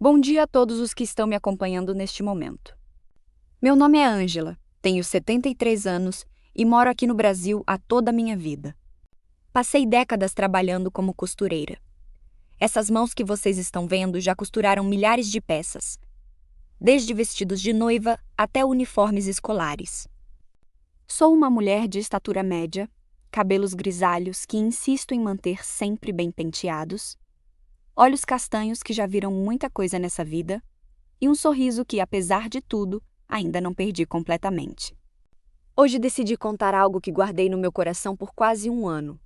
Bom dia a todos os que estão me acompanhando neste momento. Meu nome é Ângela, tenho 73 anos e moro aqui no Brasil há toda a minha vida. Passei décadas trabalhando como costureira. Essas mãos que vocês estão vendo já costuraram milhares de peças, desde vestidos de noiva até uniformes escolares. Sou uma mulher de estatura média, cabelos grisalhos que insisto em manter sempre bem penteados, olhos castanhos que já viram muita coisa nessa vida e um sorriso que, apesar de tudo, ainda não perdi completamente. Hoje decidi contar algo que guardei no meu coração por quase um ano.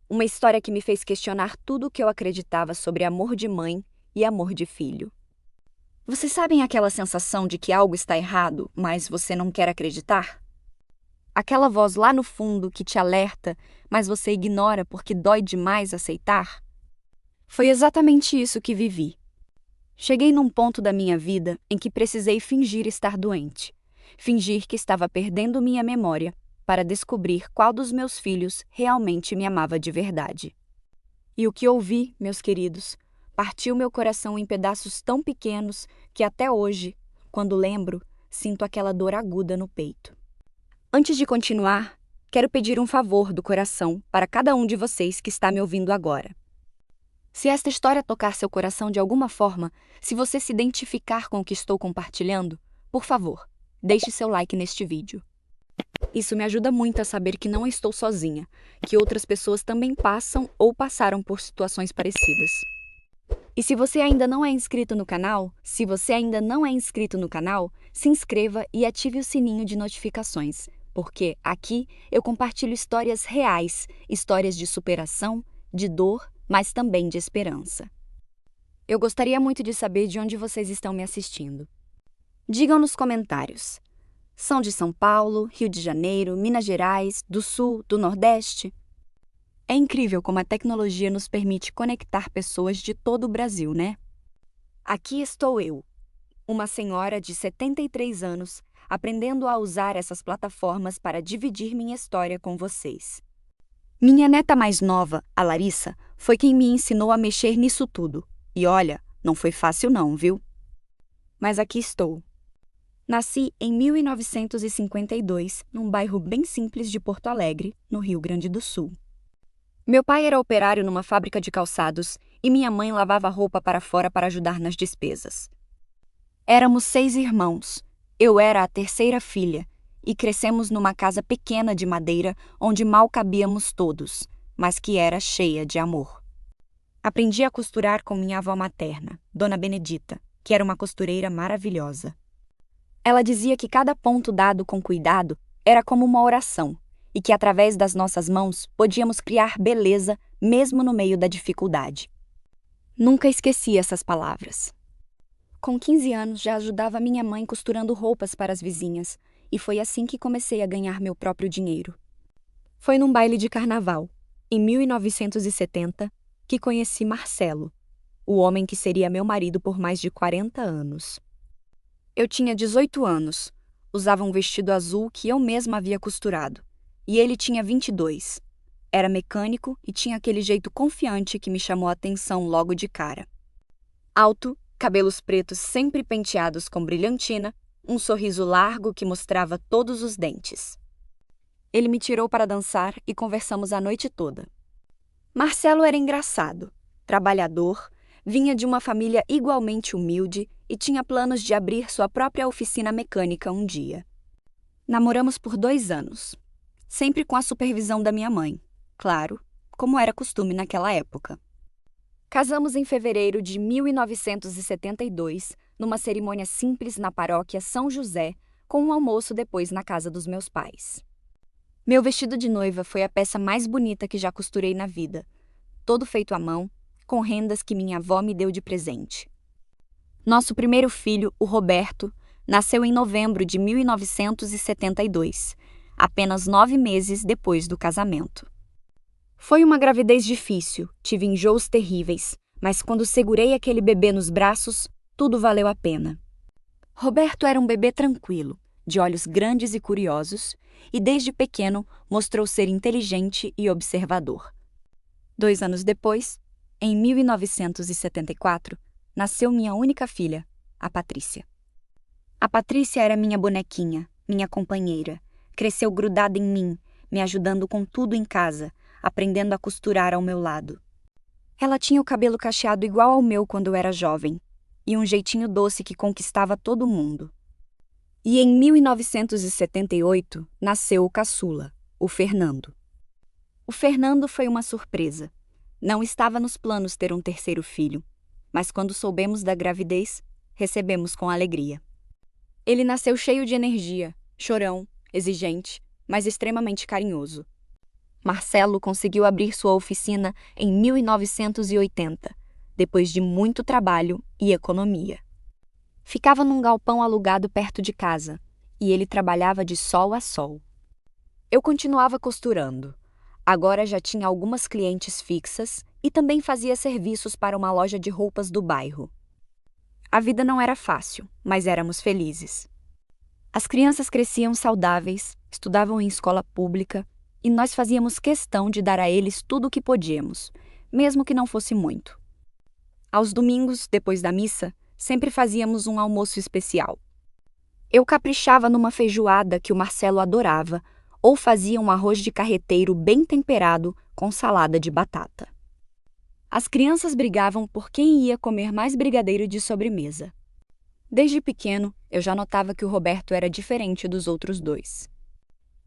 Uma história que me fez questionar tudo o que eu acreditava sobre amor de mãe e amor de filho. Vocês sabem aquela sensação de que algo está errado, mas você não quer acreditar? Aquela voz lá no fundo que te alerta, mas você ignora porque dói demais aceitar? Foi exatamente isso que vivi. Cheguei num ponto da minha vida em que precisei fingir estar doente, fingir que estava perdendo minha memória para descobrir qual dos meus filhos realmente me amava de verdade. E o que ouvi, meus queridos, partiu meu coração em pedaços tão pequenos que até hoje, quando lembro, sinto aquela dor aguda no peito. Antes de continuar, quero pedir um favor do coração para cada um de vocês que está me ouvindo agora. Se esta história tocar seu coração de alguma forma, se você se identificar com o que estou compartilhando, por favor, deixe seu like neste vídeo. Isso me ajuda muito a saber que não estou sozinha, que outras pessoas também passam ou passaram por situações parecidas. E se você ainda não é inscrito no canal, se inscreva e ative o sininho de notificações, porque aqui eu compartilho histórias reais, histórias de superação, de dor, mas também de esperança. Eu gostaria muito de saber de onde vocês estão me assistindo. Digam nos comentários. São de São Paulo, Rio de Janeiro, Minas Gerais, do Sul, do Nordeste? É incrível como a tecnologia nos permite conectar pessoas de todo o Brasil, né? Aqui estou eu, uma senhora de 73 anos, aprendendo a usar essas plataformas para dividir minha história com vocês. Minha neta mais nova, a Larissa, foi quem me ensinou a mexer nisso tudo. E olha, não foi fácil não, viu? Mas aqui estou. Nasci em 1952, num bairro bem simples de Porto Alegre, no Rio Grande do Sul. Meu pai era operário numa fábrica de calçados e minha mãe lavava roupa para fora para ajudar nas despesas. Éramos 6 irmãos. Eu era a terceira filha e crescemos numa casa pequena de madeira onde mal cabíamos todos, mas que era cheia de amor. Aprendi a costurar com minha avó materna, Dona Benedita, que era uma costureira maravilhosa. Ela dizia que cada ponto dado com cuidado era como uma oração e que através das nossas mãos podíamos criar beleza mesmo no meio da dificuldade. Nunca esqueci essas palavras. Com 15 anos já ajudava minha mãe costurando roupas para as vizinhas e foi assim que comecei a ganhar meu próprio dinheiro. Foi num baile de carnaval, em 1970, que conheci Marcelo, o homem que seria meu marido por mais de 40 anos. Eu tinha 18 anos, usava um vestido azul que eu mesma havia costurado, e ele tinha 22. Era mecânico e tinha aquele jeito confiante que me chamou a atenção logo de cara. Alto, cabelos pretos sempre penteados com brilhantina, um sorriso largo que mostrava todos os dentes. Ele me tirou para dançar e conversamos a noite toda. Marcelo era engraçado, trabalhador, vinha de uma família igualmente humilde e tinha planos de abrir sua própria oficina mecânica um dia. Namoramos por 2 anos, sempre com a supervisão da minha mãe, claro, como era costume naquela época. Casamos em fevereiro de 1972, numa cerimônia simples na paróquia São José, com um almoço depois na casa dos meus pais. Meu vestido de noiva foi a peça mais bonita que já costurei na vida, todo feito à mão, com rendas que minha avó me deu de presente. Nosso primeiro filho, o Roberto, nasceu em novembro de 1972, apenas 9 meses depois do casamento. Foi uma gravidez difícil, tive enjoos terríveis, mas quando segurei aquele bebê nos braços, tudo valeu a pena. Roberto era um bebê tranquilo, de olhos grandes e curiosos, e desde pequeno mostrou ser inteligente e observador. 2 anos depois, em 1974, nasceu minha única filha, a Patrícia. A Patrícia era minha bonequinha, minha companheira. Cresceu grudada em mim, me ajudando com tudo em casa, aprendendo a costurar ao meu lado. Ela tinha o cabelo cacheado igual ao meu quando eu era jovem, e um jeitinho doce que conquistava todo mundo. E em 1978 nasceu o caçula, o Fernando. O Fernando foi uma surpresa. Não estava nos planos ter um terceiro filho, mas quando soubemos da gravidez, recebemos com alegria. Ele nasceu cheio de energia, chorão, exigente, mas extremamente carinhoso. Marcelo conseguiu abrir sua oficina em 1980, depois de muito trabalho e economia. Ficava num galpão alugado perto de casa, e ele trabalhava de sol a sol. Eu continuava costurando. Agora já tinha algumas clientes fixas e também fazia serviços para uma loja de roupas do bairro. A vida não era fácil, mas éramos felizes. As crianças cresciam saudáveis, estudavam em escola pública e nós fazíamos questão de dar a eles tudo o que podíamos, mesmo que não fosse muito. Aos domingos, depois da missa, sempre fazíamos um almoço especial. Eu caprichava numa feijoada que o Marcelo adorava, ou fazia um arroz de carreteiro bem temperado com salada de batata. As crianças brigavam por quem ia comer mais brigadeiro de sobremesa. Desde pequeno, eu já notava que o Roberto era diferente dos outros dois.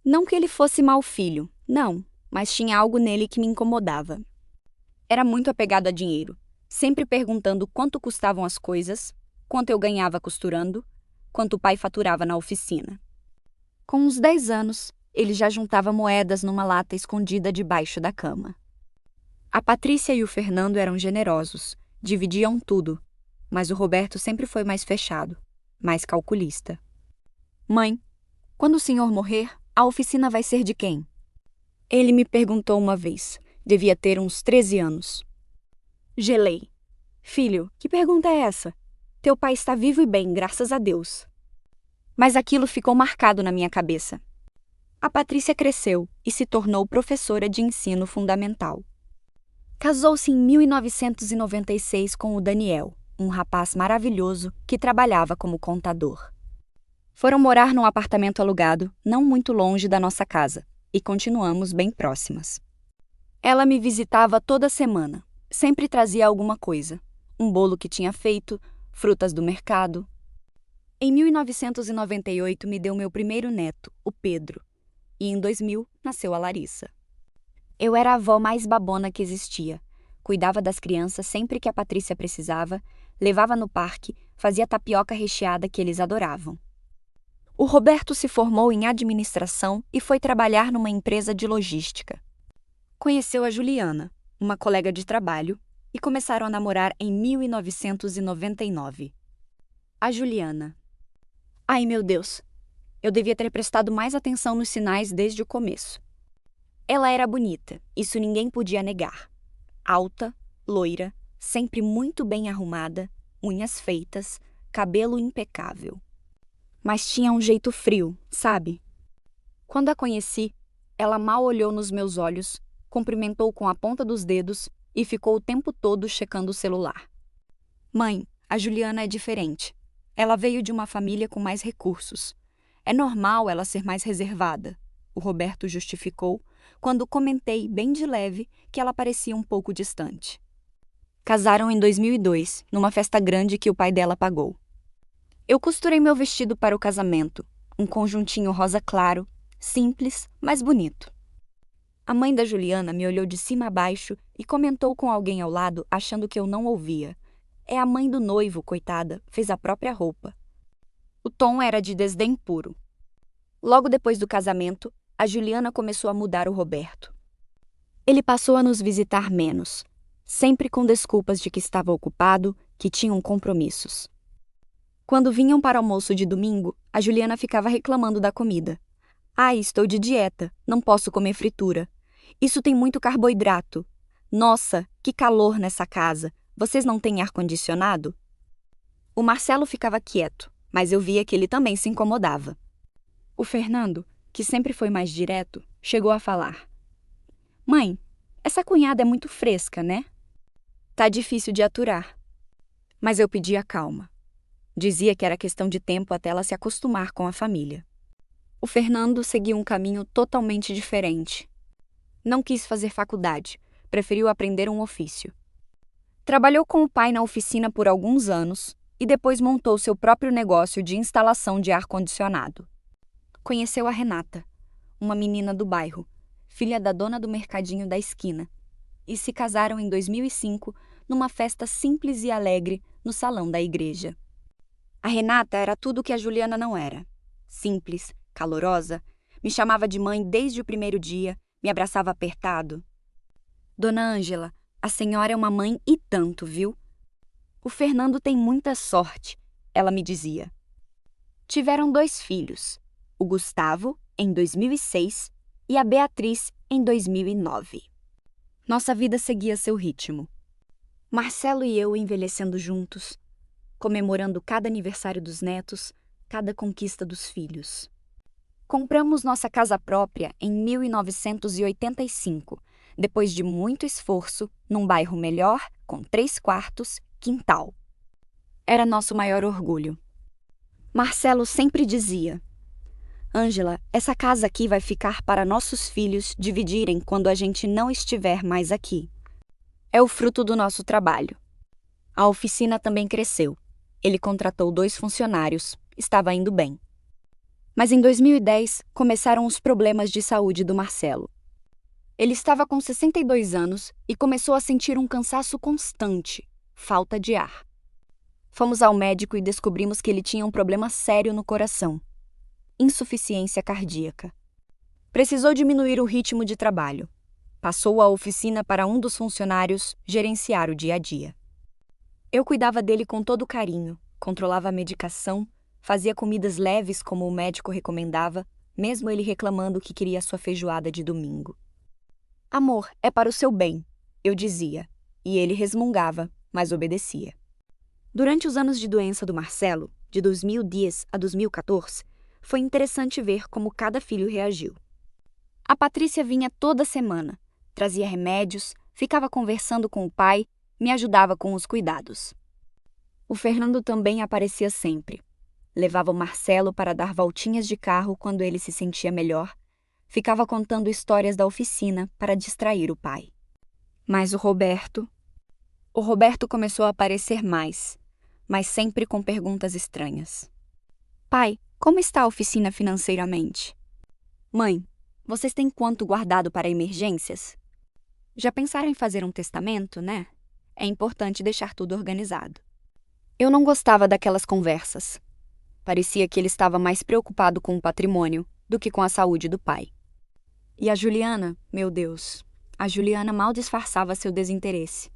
Não que ele fosse mau filho, não, mas tinha algo nele que me incomodava. Era muito apegado a dinheiro, sempre perguntando quanto custavam as coisas, quanto eu ganhava costurando, quanto o pai faturava na oficina. Com uns 10 anos, ele já juntava moedas numa lata escondida debaixo da cama. A Patrícia e o Fernando eram generosos, dividiam tudo, mas o Roberto sempre foi mais fechado, mais calculista. Mãe, quando o senhor morrer, a oficina vai ser de quem? Ele me perguntou uma vez. Devia ter uns 13 anos. Gelei. Filho, que pergunta é essa? Teu pai está vivo e bem, graças a Deus. Mas aquilo ficou marcado na minha cabeça. A Patrícia cresceu e se tornou professora de ensino fundamental. Casou-se em 1996 com o Daniel, um rapaz maravilhoso que trabalhava como contador. Foram morar num apartamento alugado, não muito longe da nossa casa, e continuamos bem próximas. Ela me visitava toda semana, sempre trazia alguma coisa, um bolo que tinha feito, frutas do mercado. Em 1998 me deu meu primeiro neto, o Pedro, e em 2000 nasceu a Larissa. Eu era a avó mais babona que existia. Cuidava das crianças sempre que a Patrícia precisava, levava no parque, fazia tapioca recheada que eles adoravam. O Roberto se formou em administração e foi trabalhar numa empresa de logística. Conheceu a Juliana, uma colega de trabalho, e começaram a namorar em 1999. A Juliana. Ai, meu Deus! Eu devia ter prestado mais atenção nos sinais desde o começo. Ela era bonita, isso ninguém podia negar. Alta, loira, sempre muito bem arrumada, unhas feitas, cabelo impecável. Mas tinha um jeito frio, sabe? Quando a conheci, ela mal olhou nos meus olhos, cumprimentou com a ponta dos dedos e ficou o tempo todo checando o celular. Mãe, a Juliana é diferente. Ela veio de uma família com mais recursos. É normal ela ser mais reservada, o Roberto justificou, quando comentei bem de leve que ela parecia um pouco distante. Casaram em 2002, numa festa grande que o pai dela pagou. Eu costurei meu vestido para o casamento, um conjuntinho rosa claro, simples, mas bonito. A mãe da Juliana me olhou de cima a baixo e comentou com alguém ao lado, achando que eu não ouvia. É a mãe do noivo, coitada, fez a própria roupa. O tom era de desdém puro. Logo depois do casamento, a Juliana começou a mudar o Roberto. Ele passou a nos visitar menos, sempre com desculpas de que estava ocupado, que tinham compromissos. Quando vinham para o almoço de domingo, a Juliana ficava reclamando da comida. Ai, estou de dieta, não posso comer fritura. Isso tem muito carboidrato. Nossa, que calor nessa casa. Vocês não têm ar-condicionado? O Marcelo ficava quieto, mas eu via que ele também se incomodava. O Fernando, que sempre foi mais direto, chegou a falar. Mãe, essa cunhada é muito fresca, né? Tá difícil de aturar. Mas eu pedia calma. Dizia que era questão de tempo até ela se acostumar com a família. O Fernando seguiu um caminho totalmente diferente. Não quis fazer faculdade, preferiu aprender um ofício. Trabalhou com o pai na oficina por alguns anos e depois montou seu próprio negócio de instalação de ar-condicionado. Conheceu a Renata, uma menina do bairro, filha da dona do mercadinho da esquina, e se casaram em 2005 numa festa simples e alegre no salão da igreja. A Renata era tudo o que a Juliana não era. Simples, calorosa, me chamava de mãe desde o primeiro dia, me abraçava apertado. Dona Ângela, a senhora é uma mãe e tanto, viu? O Fernando tem muita sorte, ela me dizia. Tiveram 2 filhos, o Gustavo, em 2006, e a Beatriz, em 2009. Nossa vida seguia seu ritmo. Marcelo e eu envelhecendo juntos, comemorando cada aniversário dos netos, cada conquista dos filhos. Compramos nossa casa própria em 1985, depois de muito esforço, num bairro melhor, com 3 quartos, quintal. Era nosso maior orgulho. Marcelo sempre dizia: Ângela, essa casa aqui vai ficar para nossos filhos dividirem quando a gente não estiver mais aqui. É o fruto do nosso trabalho. A oficina também cresceu. Ele contratou 2 funcionários, estava indo bem. Mas em 2010 começaram os problemas de saúde do Marcelo. Ele estava com 62 anos e começou a sentir um cansaço constante, falta de ar. Fomos ao médico e descobrimos que ele tinha um problema sério no coração: insuficiência cardíaca. Precisou diminuir o ritmo de trabalho. Passou a oficina para um dos funcionários gerenciar o dia a dia. Eu cuidava dele com todo carinho, controlava a medicação, fazia comidas leves como o médico recomendava, mesmo ele reclamando que queria sua feijoada de domingo. Amor, é para o seu bem, eu dizia, e ele resmungava, mas obedecia. Durante os anos de doença do Marcelo, de 2010 a 2014, foi interessante ver como cada filho reagiu. A Patrícia vinha toda semana, trazia remédios, ficava conversando com o pai, me ajudava com os cuidados. O Fernando também aparecia sempre. Levava o Marcelo para dar voltinhas de carro quando ele se sentia melhor, ficava contando histórias da oficina para distrair o pai. Mas o Roberto começou a aparecer mais, mas sempre com perguntas estranhas. Pai, como está a oficina financeiramente? Mãe, vocês têm quanto guardado para emergências? Já pensaram em fazer um testamento, né? É importante deixar tudo organizado. Eu não gostava daquelas conversas. Parecia que ele estava mais preocupado com o patrimônio do que com a saúde do pai. E a Juliana, meu Deus, a Juliana mal disfarçava seu desinteresse.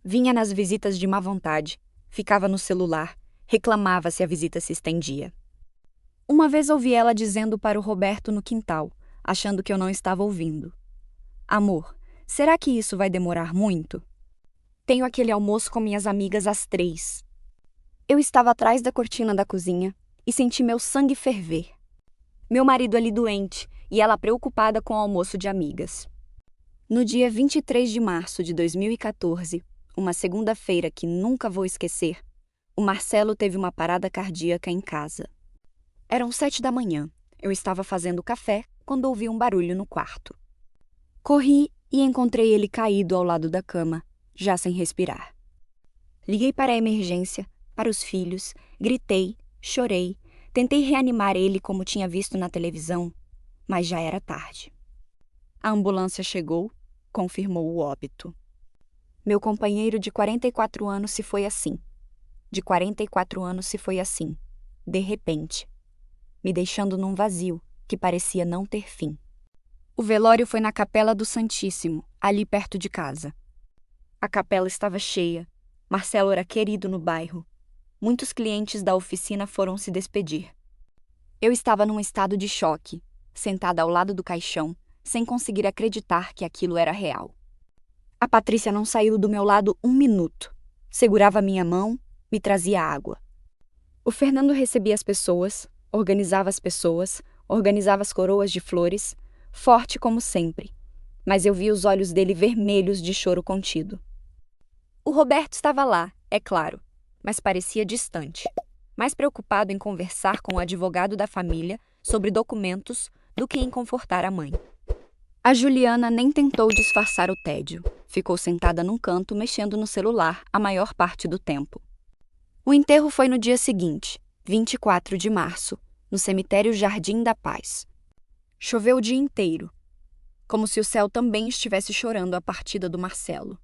Vinha nas visitas de má vontade, ficava no celular, reclamava se a visita se estendia. Uma vez ouvi ela dizendo para o Roberto no quintal, achando que eu não estava ouvindo: Amor, será que isso vai demorar muito? Tenho aquele almoço com minhas amigas às 3. Eu estava atrás da cortina da cozinha e senti meu sangue ferver. Meu marido ali doente e ela preocupada com o almoço de amigas. No dia 23 de março de 2014, uma segunda-feira que nunca vou esquecer, o Marcelo teve uma parada cardíaca em casa. Eram 7 da manhã. Eu estava fazendo café quando ouvi um barulho no quarto. Corri e encontrei ele caído ao lado da cama, já sem respirar. Liguei para a emergência, para os filhos, gritei, chorei, tentei reanimar ele como tinha visto na televisão, mas já era tarde. A ambulância chegou, confirmou o óbito. Meu companheiro de 44 anos se foi assim. De 44 anos se foi assim, de repente, me deixando num vazio que parecia não ter fim. O velório foi na Capela do Santíssimo, ali perto de casa. A capela estava cheia. Marcelo era querido no bairro. Muitos clientes da oficina foram se despedir. Eu estava num estado de choque, sentada ao lado do caixão, sem conseguir acreditar que aquilo era real. A Patrícia não saiu do meu lado 1 minuto. Segurava minha mão, me trazia água. O Fernando recebia as pessoas, organizava as coroas de flores, forte como sempre, mas eu vi os olhos dele vermelhos de choro contido. O Roberto estava lá, é claro, mas parecia distante, mais preocupado em conversar com o advogado da família sobre documentos do que em confortar a mãe. A Juliana nem tentou disfarçar o tédio. Ficou sentada num canto mexendo no celular a maior parte do tempo. O enterro foi no dia seguinte, 24 de março, no cemitério Jardim da Paz. Choveu o dia inteiro, como se o céu também estivesse chorando a partida do Marcelo.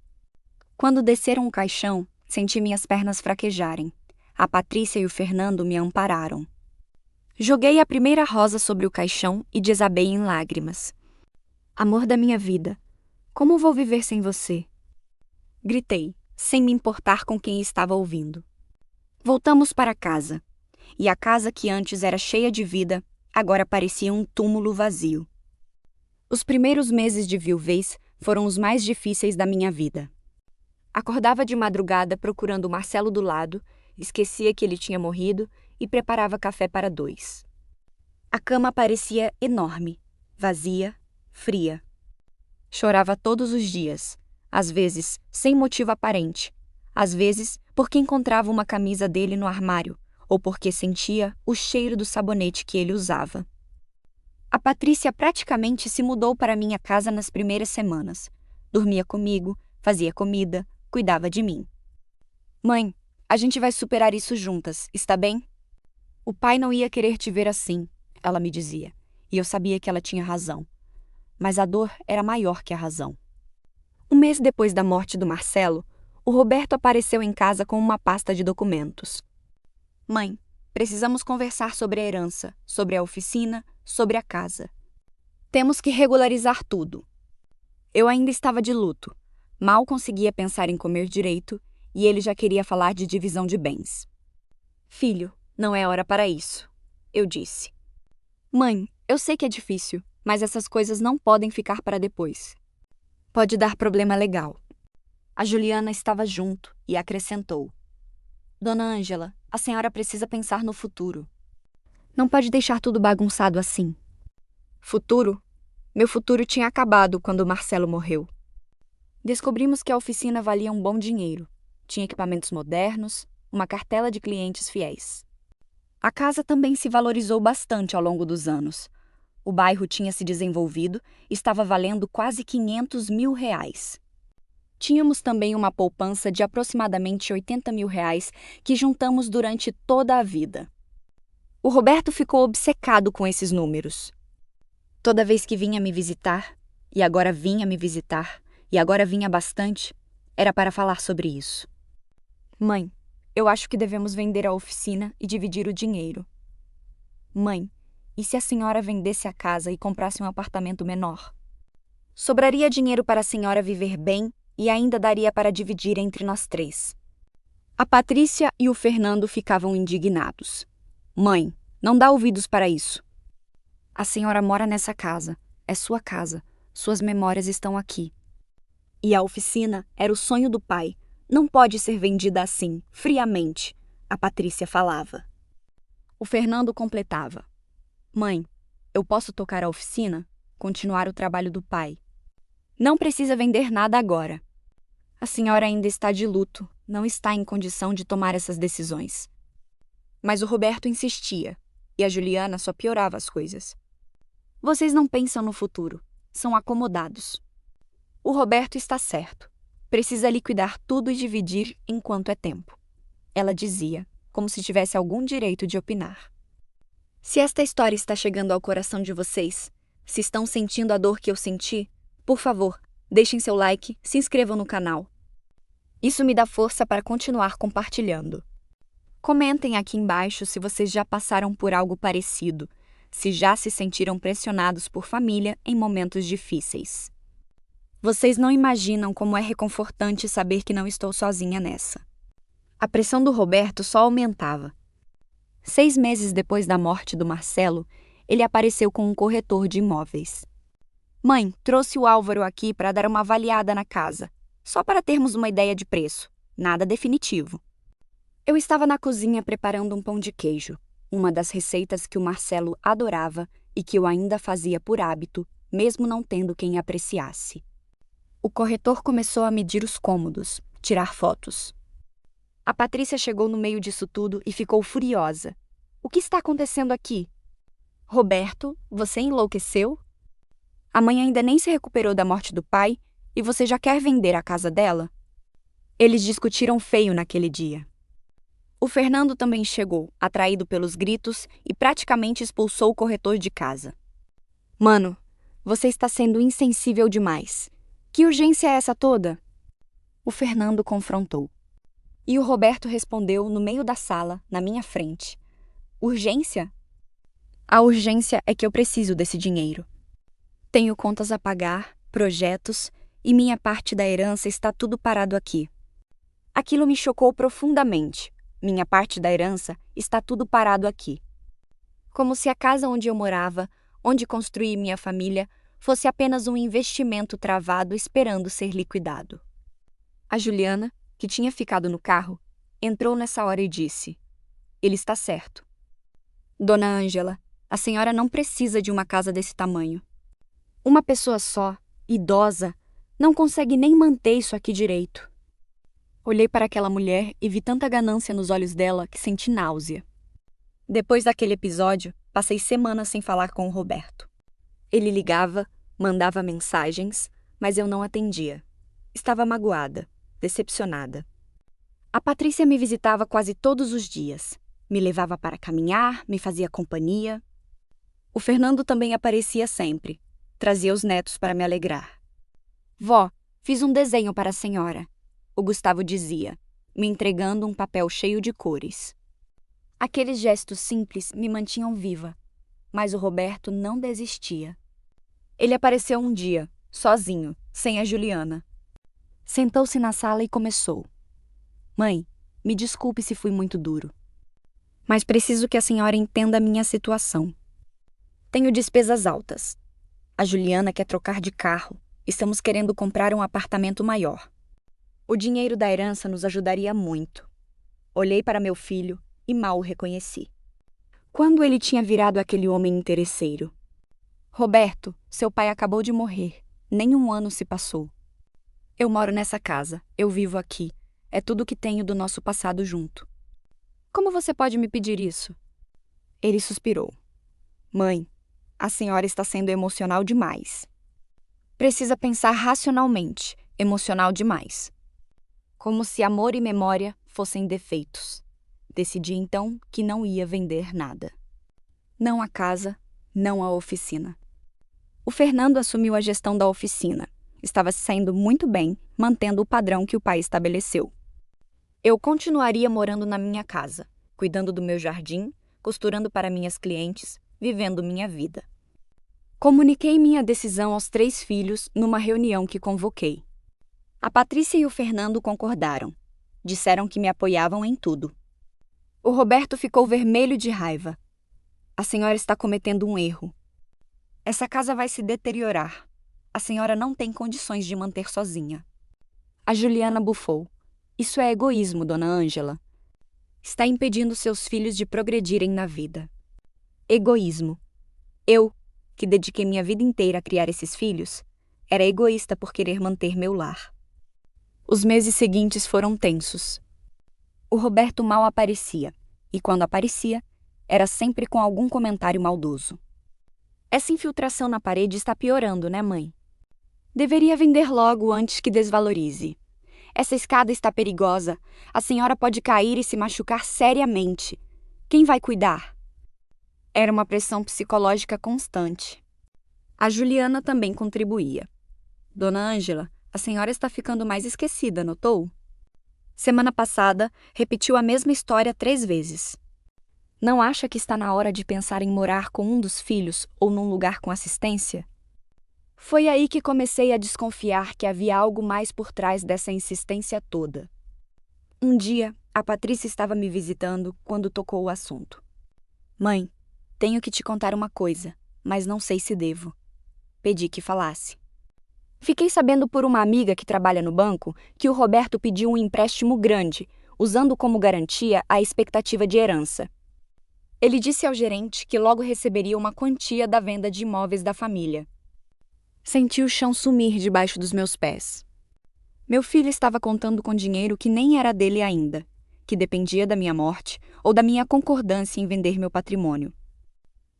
Quando desceram o caixão, senti minhas pernas fraquejarem. A Patrícia e o Fernando me ampararam. Joguei a primeira rosa sobre o caixão e desabei em lágrimas. Amor da minha vida, como vou viver sem você? Gritei, sem me importar com quem estava ouvindo. Voltamos para casa, e a casa que antes era cheia de vida, agora parecia um túmulo vazio. Os primeiros meses de viuvez foram os mais difíceis da minha vida. Acordava de madrugada procurando o Marcelo do lado, esquecia que ele tinha morrido e preparava café para 2. A cama parecia enorme, vazia, fria. Chorava todos os dias, às vezes sem motivo aparente, às vezes porque encontrava uma camisa dele no armário ou porque sentia o cheiro do sabonete que ele usava. A Patrícia praticamente se mudou para minha casa nas primeiras semanas. Dormia comigo, fazia comida, cuidava de mim. Mãe, a gente vai superar isso juntas, está bem? O pai não ia querer te ver assim, ela me dizia, e eu sabia que ela tinha razão. Mas a dor era maior que a razão. Um mês depois da morte do Marcelo, o Roberto apareceu em casa com uma pasta de documentos. Mãe, precisamos conversar sobre a herança, sobre a oficina, sobre a casa. Temos que regularizar tudo. Eu ainda estava de luto. Mal conseguia pensar em comer direito e ele já queria falar de divisão de bens. Filho, não é hora para isso, eu disse. Mãe, eu sei que é difícil, mas essas coisas não podem ficar para depois. Pode dar problema legal. A Juliana estava junto e acrescentou. Dona Ângela, a senhora precisa pensar no futuro. Não pode deixar tudo bagunçado assim. Futuro? Meu futuro tinha acabado quando o Marcelo morreu. Descobrimos que a oficina valia um bom dinheiro. Tinha equipamentos modernos, uma cartela de clientes fiéis. A casa também se valorizou bastante ao longo dos anos. O bairro tinha se desenvolvido e estava valendo quase R$500 mil. Tínhamos também uma poupança de aproximadamente R$80 mil que juntamos durante toda a vida. O Roberto ficou obcecado com esses números. Toda vez que vinha me visitar, e agora vinha me visitar, e agora vinha bastante, era para falar sobre isso. Mãe, eu acho que devemos vender a oficina e dividir o dinheiro. Mãe, e se a senhora vendesse a casa e comprasse um apartamento menor? Sobraria dinheiro para a senhora viver bem e ainda daria para dividir entre nós 3. A Patrícia e o Fernando ficavam indignados. Mãe, não dá ouvidos para isso. A senhora mora nessa casa. É sua casa. Suas memórias estão aqui. E a oficina era o sonho do pai. Não pode ser vendida assim, friamente, a Patrícia falava. O Fernando completava. Mãe, eu posso tocar a oficina? Continuar o trabalho do pai. Não precisa vender nada agora. A senhora ainda está de luto, não está em condição de tomar essas decisões. Mas o Roberto insistia, e a Juliana só piorava as coisas. Vocês não pensam no futuro, são acomodados. O Roberto está certo. Precisa liquidar tudo e dividir enquanto é tempo. Ela dizia, como se tivesse algum direito de opinar. Se esta história está chegando ao coração de vocês, se estão sentindo a dor que eu senti, por favor, deixem seu like, se inscrevam no canal. Isso me dá força para continuar compartilhando. Comentem aqui embaixo se vocês já passaram por algo parecido, se já se sentiram pressionados por família em momentos difíceis. Vocês não imaginam como é reconfortante saber que não estou sozinha nessa. A pressão do Roberto só aumentava. 6 meses depois da morte do Marcelo, ele apareceu com um corretor de imóveis. Mãe, trouxe o Álvaro aqui para dar uma avaliada na casa, só para termos uma ideia de preço, nada definitivo. Eu estava na cozinha preparando um pão de queijo, uma das receitas que o Marcelo adorava e que eu ainda fazia por hábito, mesmo não tendo quem apreciasse. O corretor começou a medir os cômodos, tirar fotos. A Patrícia chegou no meio disso tudo e ficou furiosa. O que está acontecendo aqui? Roberto, você enlouqueceu? A mãe ainda nem se recuperou da morte do pai e você já quer vender a casa dela? Eles discutiram feio naquele dia. O Fernando também chegou, atraído pelos gritos, e praticamente expulsou o corretor de casa. Mano, você está sendo insensível demais. Que urgência é essa toda? O Fernando confrontou. E o Roberto respondeu no meio da sala, na minha frente. Urgência? A urgência é que eu preciso desse dinheiro. Tenho contas a pagar, projetos, e minha parte da herança está tudo parado aqui. Aquilo me chocou profundamente. Minha parte da herança está tudo parado aqui. Como se a casa onde eu morava, onde construí minha família, fosse apenas um investimento travado esperando ser liquidado. A Juliana, que tinha ficado no carro, entrou nessa hora e disse: Ele está certo. Dona Ângela, a senhora não precisa de uma casa desse tamanho. Uma pessoa só, idosa, não consegue nem manter isso aqui direito. Olhei para aquela mulher e vi tanta ganância nos olhos dela que senti náusea. Depois daquele episódio, passei semanas sem falar com o Roberto. Ele ligava, mandava mensagens, mas eu não atendia. Estava magoada, decepcionada. A Patrícia me visitava quase todos os dias. Me levava para caminhar, me fazia companhia. O Fernando também aparecia sempre. Trazia os netos para me alegrar. Vó, fiz um desenho para a senhora, o Gustavo dizia, me entregando um papel cheio de cores. Aqueles gestos simples me mantinham viva, mas o Roberto não desistia. Ele apareceu um dia, sozinho, sem a Juliana. Sentou-se na sala e começou. Mãe, me desculpe se fui muito duro, mas preciso que a senhora entenda a minha situação. Tenho despesas altas. A Juliana quer trocar de carro. Estamos querendo comprar um apartamento maior. O dinheiro da herança nos ajudaria muito. Olhei para meu filho e mal o reconheci. Quando ele tinha virado aquele homem interesseiro? Roberto, seu pai acabou de morrer. Nem um ano se passou. Eu moro nessa casa. Eu vivo aqui. É tudo que tenho do nosso passado junto. Como você pode me pedir isso? Ele suspirou. Mãe, a senhora está sendo emocional demais. Precisa pensar racionalmente, emocional demais. Como se amor e memória fossem defeitos. Decidi então que não ia vender nada. Não a casa, não a oficina. O Fernando assumiu a gestão da oficina. Estava se saindo muito bem, mantendo o padrão que o pai estabeleceu. Eu continuaria morando na minha casa, cuidando do meu jardim, costurando para minhas clientes, vivendo minha vida. Comuniquei minha decisão aos 3 filhos numa reunião que convoquei. A Patrícia e o Fernando concordaram. Disseram que me apoiavam em tudo. O Roberto ficou vermelho de raiva. A senhora está cometendo um erro. Essa casa vai se deteriorar. A senhora não tem condições de manter sozinha. A Juliana bufou. Isso é egoísmo, dona Ângela. Está impedindo seus filhos de progredirem na vida. Egoísmo. Eu, que dediquei minha vida inteira a criar esses filhos, era egoísta por querer manter meu lar. Os meses seguintes foram tensos. O Roberto mal aparecia, e quando aparecia, era sempre com algum comentário maldoso. Essa infiltração na parede está piorando, né, mãe? Deveria vender logo antes que desvalorize. Essa escada está perigosa. A senhora pode cair e se machucar seriamente. Quem vai cuidar? Era uma pressão psicológica constante. A Juliana também contribuía. Dona Ângela, a senhora está ficando mais esquecida, notou? Semana passada, repetiu a mesma história 3 vezes. Não acha que está na hora de pensar em morar com um dos filhos ou num lugar com assistência? Foi aí que comecei a desconfiar que havia algo mais por trás dessa insistência toda. Um dia, a Patrícia estava me visitando quando tocou o assunto. Mãe, tenho que te contar uma coisa, mas não sei se devo. Pedi que falasse. Fiquei sabendo por uma amiga que trabalha no banco que o Roberto pediu um empréstimo grande, usando como garantia a expectativa de herança. Ele disse ao gerente que logo receberia uma quantia da venda de imóveis da família. Senti o chão sumir debaixo dos meus pés. Meu filho estava contando com dinheiro que nem era dele ainda. que dependia da minha morte ou da minha concordância em vender meu patrimônio.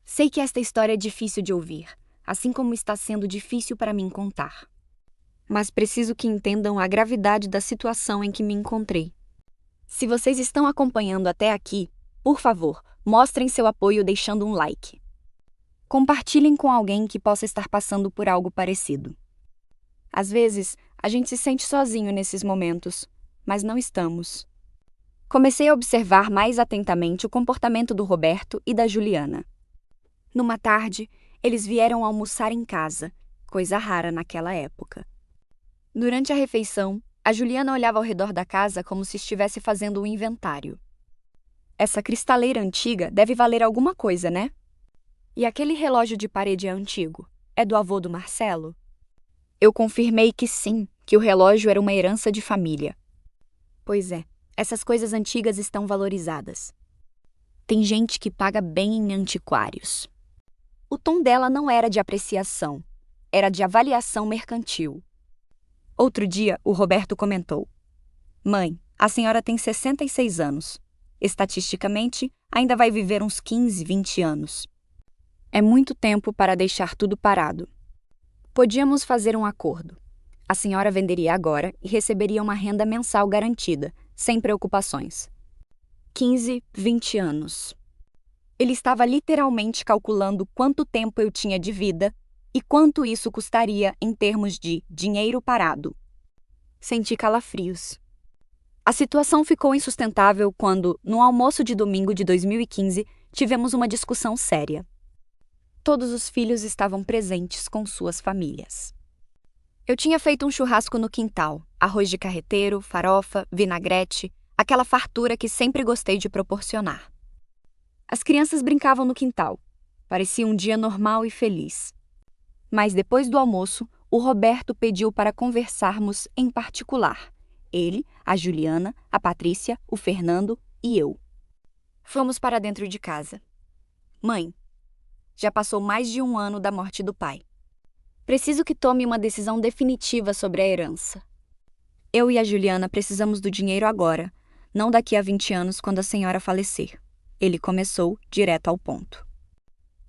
Sei que esta história é difícil de ouvir, assim como está sendo difícil para mim contar. Mas preciso que entendam a gravidade da situação em que me encontrei. Se vocês estão acompanhando até aqui, por favor, mostrem seu apoio deixando um like. Compartilhem com alguém que possa estar passando por algo parecido. Às vezes, a gente se sente sozinho nesses momentos, mas não estamos. Comecei a observar mais atentamente o comportamento do Roberto e da Juliana. Numa tarde, eles vieram almoçar em casa, coisa rara naquela época. Durante a refeição, a Juliana olhava ao redor da casa como se estivesse fazendo um inventário. Essa cristaleira antiga deve valer alguma coisa, né? E aquele relógio de parede é antigo? É do avô do Marcelo? Eu confirmei que sim, que o relógio era uma herança de família. Pois é, essas coisas antigas estão valorizadas. Tem gente que paga bem em antiquários. O tom dela não era de apreciação, era de avaliação mercantil. Outro dia, o Roberto comentou: "Mãe, a senhora tem 66 anos. Estatisticamente, ainda vai viver uns 15, 20 anos. É muito tempo para deixar tudo parado. Podíamos fazer um acordo. A senhora venderia agora e receberia uma renda mensal garantida, sem preocupações. 15, 20 anos." Ele estava literalmente calculando quanto tempo eu tinha de vida e quanto isso custaria em termos de dinheiro parado. Senti calafrios. A situação ficou insustentável quando, no almoço de domingo de 2015, tivemos uma discussão séria. Todos os filhos estavam presentes com suas famílias. Eu tinha feito um churrasco no quintal, arroz de carreteiro, farofa, vinagrete, aquela fartura que sempre gostei de proporcionar. As crianças brincavam no quintal. Parecia um dia normal e feliz. Mas depois do almoço, o Roberto pediu para conversarmos em particular. Ele, a Juliana, a Patrícia, o Fernando e eu. Fomos para dentro de casa. "Mãe, já passou mais de 1 ano da morte do pai. Preciso que tome uma decisão definitiva sobre a herança. Eu e a Juliana precisamos do dinheiro agora, não daqui a 20 anos quando a senhora falecer." Ele começou direto ao ponto.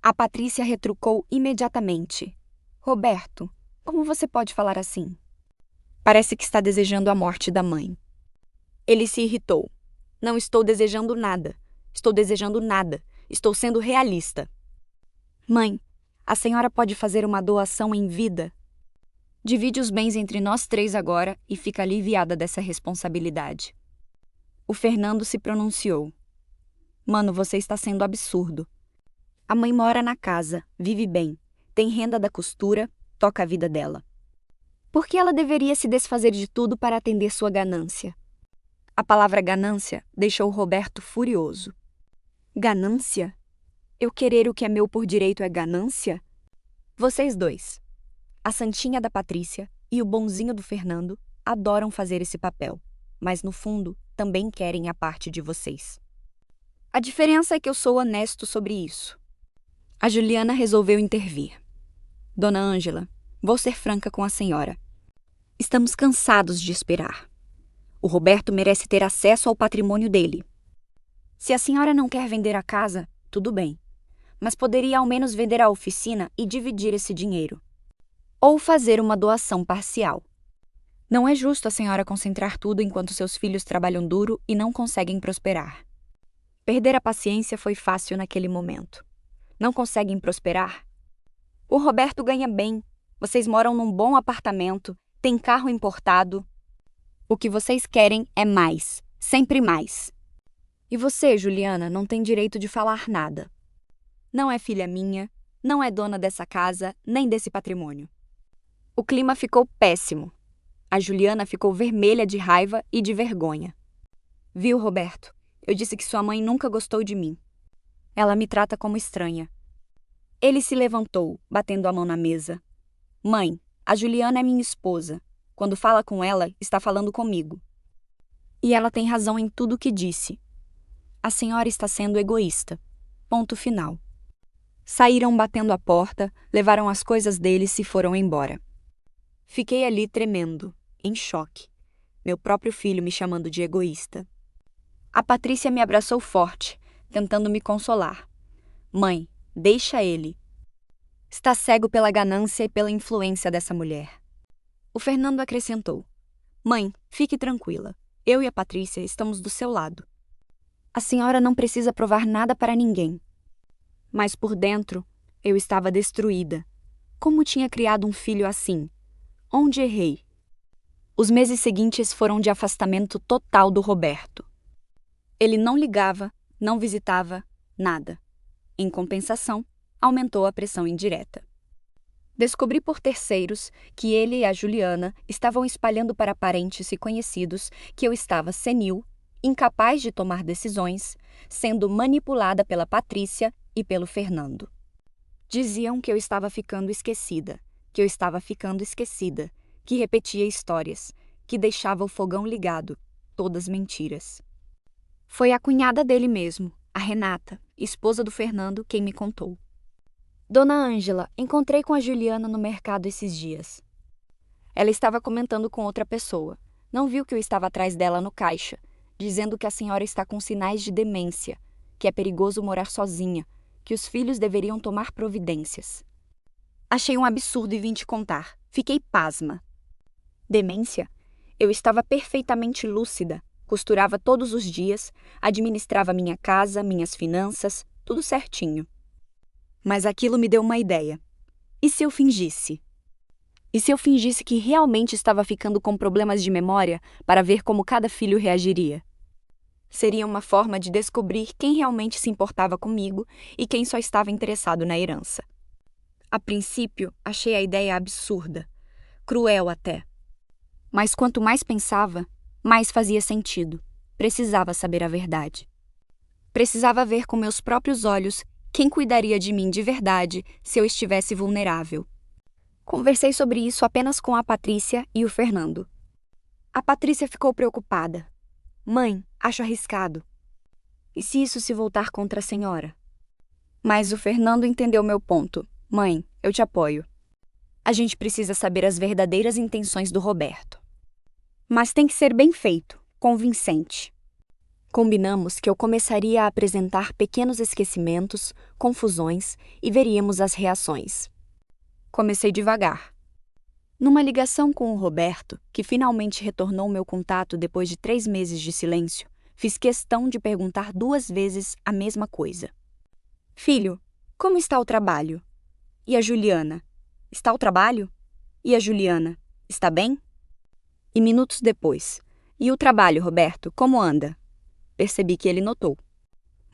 A Patrícia retrucou imediatamente: "Roberto, como você pode falar assim? Parece que está desejando a morte da mãe." Ele se irritou. "Não estou desejando nada. Estou desejando nada. Estou sendo realista." "Mãe, a senhora pode fazer uma doação em vida? Divide os bens entre nós 3 agora e fica aliviada dessa responsabilidade." O Fernando se pronunciou: "Mano, você está sendo absurdo. A mãe mora na casa, vive bem, tem renda da costura, toca a vida dela. Por que ela deveria se desfazer de tudo para atender sua ganância?" A palavra ganância deixou Roberto furioso. "Ganância? Eu querer o que é meu por direito é ganância? Vocês dois, a santinha da Patrícia e o bonzinho do Fernando, adoram fazer esse papel, mas no fundo também querem a parte de vocês. A diferença é que eu sou honesto sobre isso." A Juliana resolveu intervir. "Dona Ângela, vou ser franca com a senhora. Estamos cansados de esperar. O Roberto merece ter acesso ao patrimônio dele. Se a senhora não quer vender a casa, tudo bem, mas poderia ao menos vender a oficina e dividir esse dinheiro. Ou fazer uma doação parcial. Não é justo a senhora concentrar tudo enquanto seus filhos trabalham duro e não conseguem prosperar. Perder a paciência foi fácil naquele momento. Não conseguem prosperar? O Roberto ganha bem. Vocês moram num bom apartamento, têm carro importado. O que vocês querem é mais, sempre mais. E você, Juliana, não tem direito de falar nada. Não é filha minha, não é dona dessa casa, nem desse patrimônio." O clima ficou péssimo. A Juliana ficou vermelha de raiva e de vergonha. "Viu, Roberto? Eu disse que sua mãe nunca gostou de mim. Ela me trata como estranha." Ele se levantou, batendo a mão na mesa. "Mãe, a Juliana é minha esposa. Quando fala com ela, está falando comigo. E ela tem razão em tudo o que disse. A senhora está sendo egoísta. Ponto final." Saíram batendo a porta, levaram as coisas deles e foram embora. Fiquei ali tremendo, em choque. Meu próprio filho me chamando de egoísta. A Patrícia me abraçou forte, tentando me consolar. Mãe, deixa ele. Está cego pela ganância e pela influência dessa mulher. O Fernando acrescentou. Mãe, fique tranquila. Eu e a Patrícia estamos do seu lado. A senhora não precisa provar nada para ninguém. Mas por dentro, eu estava destruída. Como tinha criado um filho assim? Onde errei? Os meses seguintes foram de afastamento total do Roberto. Ele não ligava, não visitava, nada. Em compensação, aumentou a pressão indireta. Descobri por terceiros que ele e a Juliana estavam espalhando para parentes e conhecidos que eu estava senil, incapaz de tomar decisões, sendo manipulada pela Patrícia e pelo Fernando. Diziam que eu estava ficando esquecida, que repetia histórias, que deixava o fogão ligado, todas mentiras. Foi a cunhada dele mesmo, a Renata, esposa do Fernando, quem me contou. Dona Ângela, encontrei com a Juliana no mercado esses dias. Ela estava comentando com outra pessoa. Não viu que eu estava atrás dela no caixa, dizendo que a senhora está com sinais de demência, que é perigoso morar sozinha, que os filhos deveriam tomar providências. Achei um absurdo e vim te contar. Fiquei pasma. Demência? Eu estava perfeitamente lúcida, costurava todos os dias, administrava minha casa, minhas finanças, tudo certinho. Mas aquilo me deu uma ideia. E se eu fingisse? E se eu fingisse que realmente estava ficando com problemas de memória para ver como cada filho reagiria? Seria uma forma de descobrir quem realmente se importava comigo e quem só estava interessado na herança. A princípio, achei a ideia absurda, cruel até. Mas quanto mais pensava, mais fazia sentido. Precisava saber a verdade. Precisava ver com meus próprios olhos quem cuidaria de mim de verdade se eu estivesse vulnerável. Conversei sobre isso apenas com a Patrícia e o Fernando. A Patrícia ficou preocupada. Mãe, acho arriscado. E se isso se voltar contra a senhora? Mas o Fernando entendeu meu ponto. Mãe, eu te apoio. A gente precisa saber as verdadeiras intenções do Roberto. Mas tem que ser bem feito, convincente. Combinamos que eu começaria a apresentar pequenos esquecimentos, confusões e veríamos as reações. Comecei devagar. Numa ligação com o Roberto, que finalmente retornou meu contato depois de 3 meses de silêncio, fiz questão de perguntar 2 vezes a mesma coisa. Filho, como está o trabalho? E a Juliana? Está o trabalho? E a Juliana? Está bem? E minutos depois. E o trabalho, Roberto, como anda? Percebi que ele notou.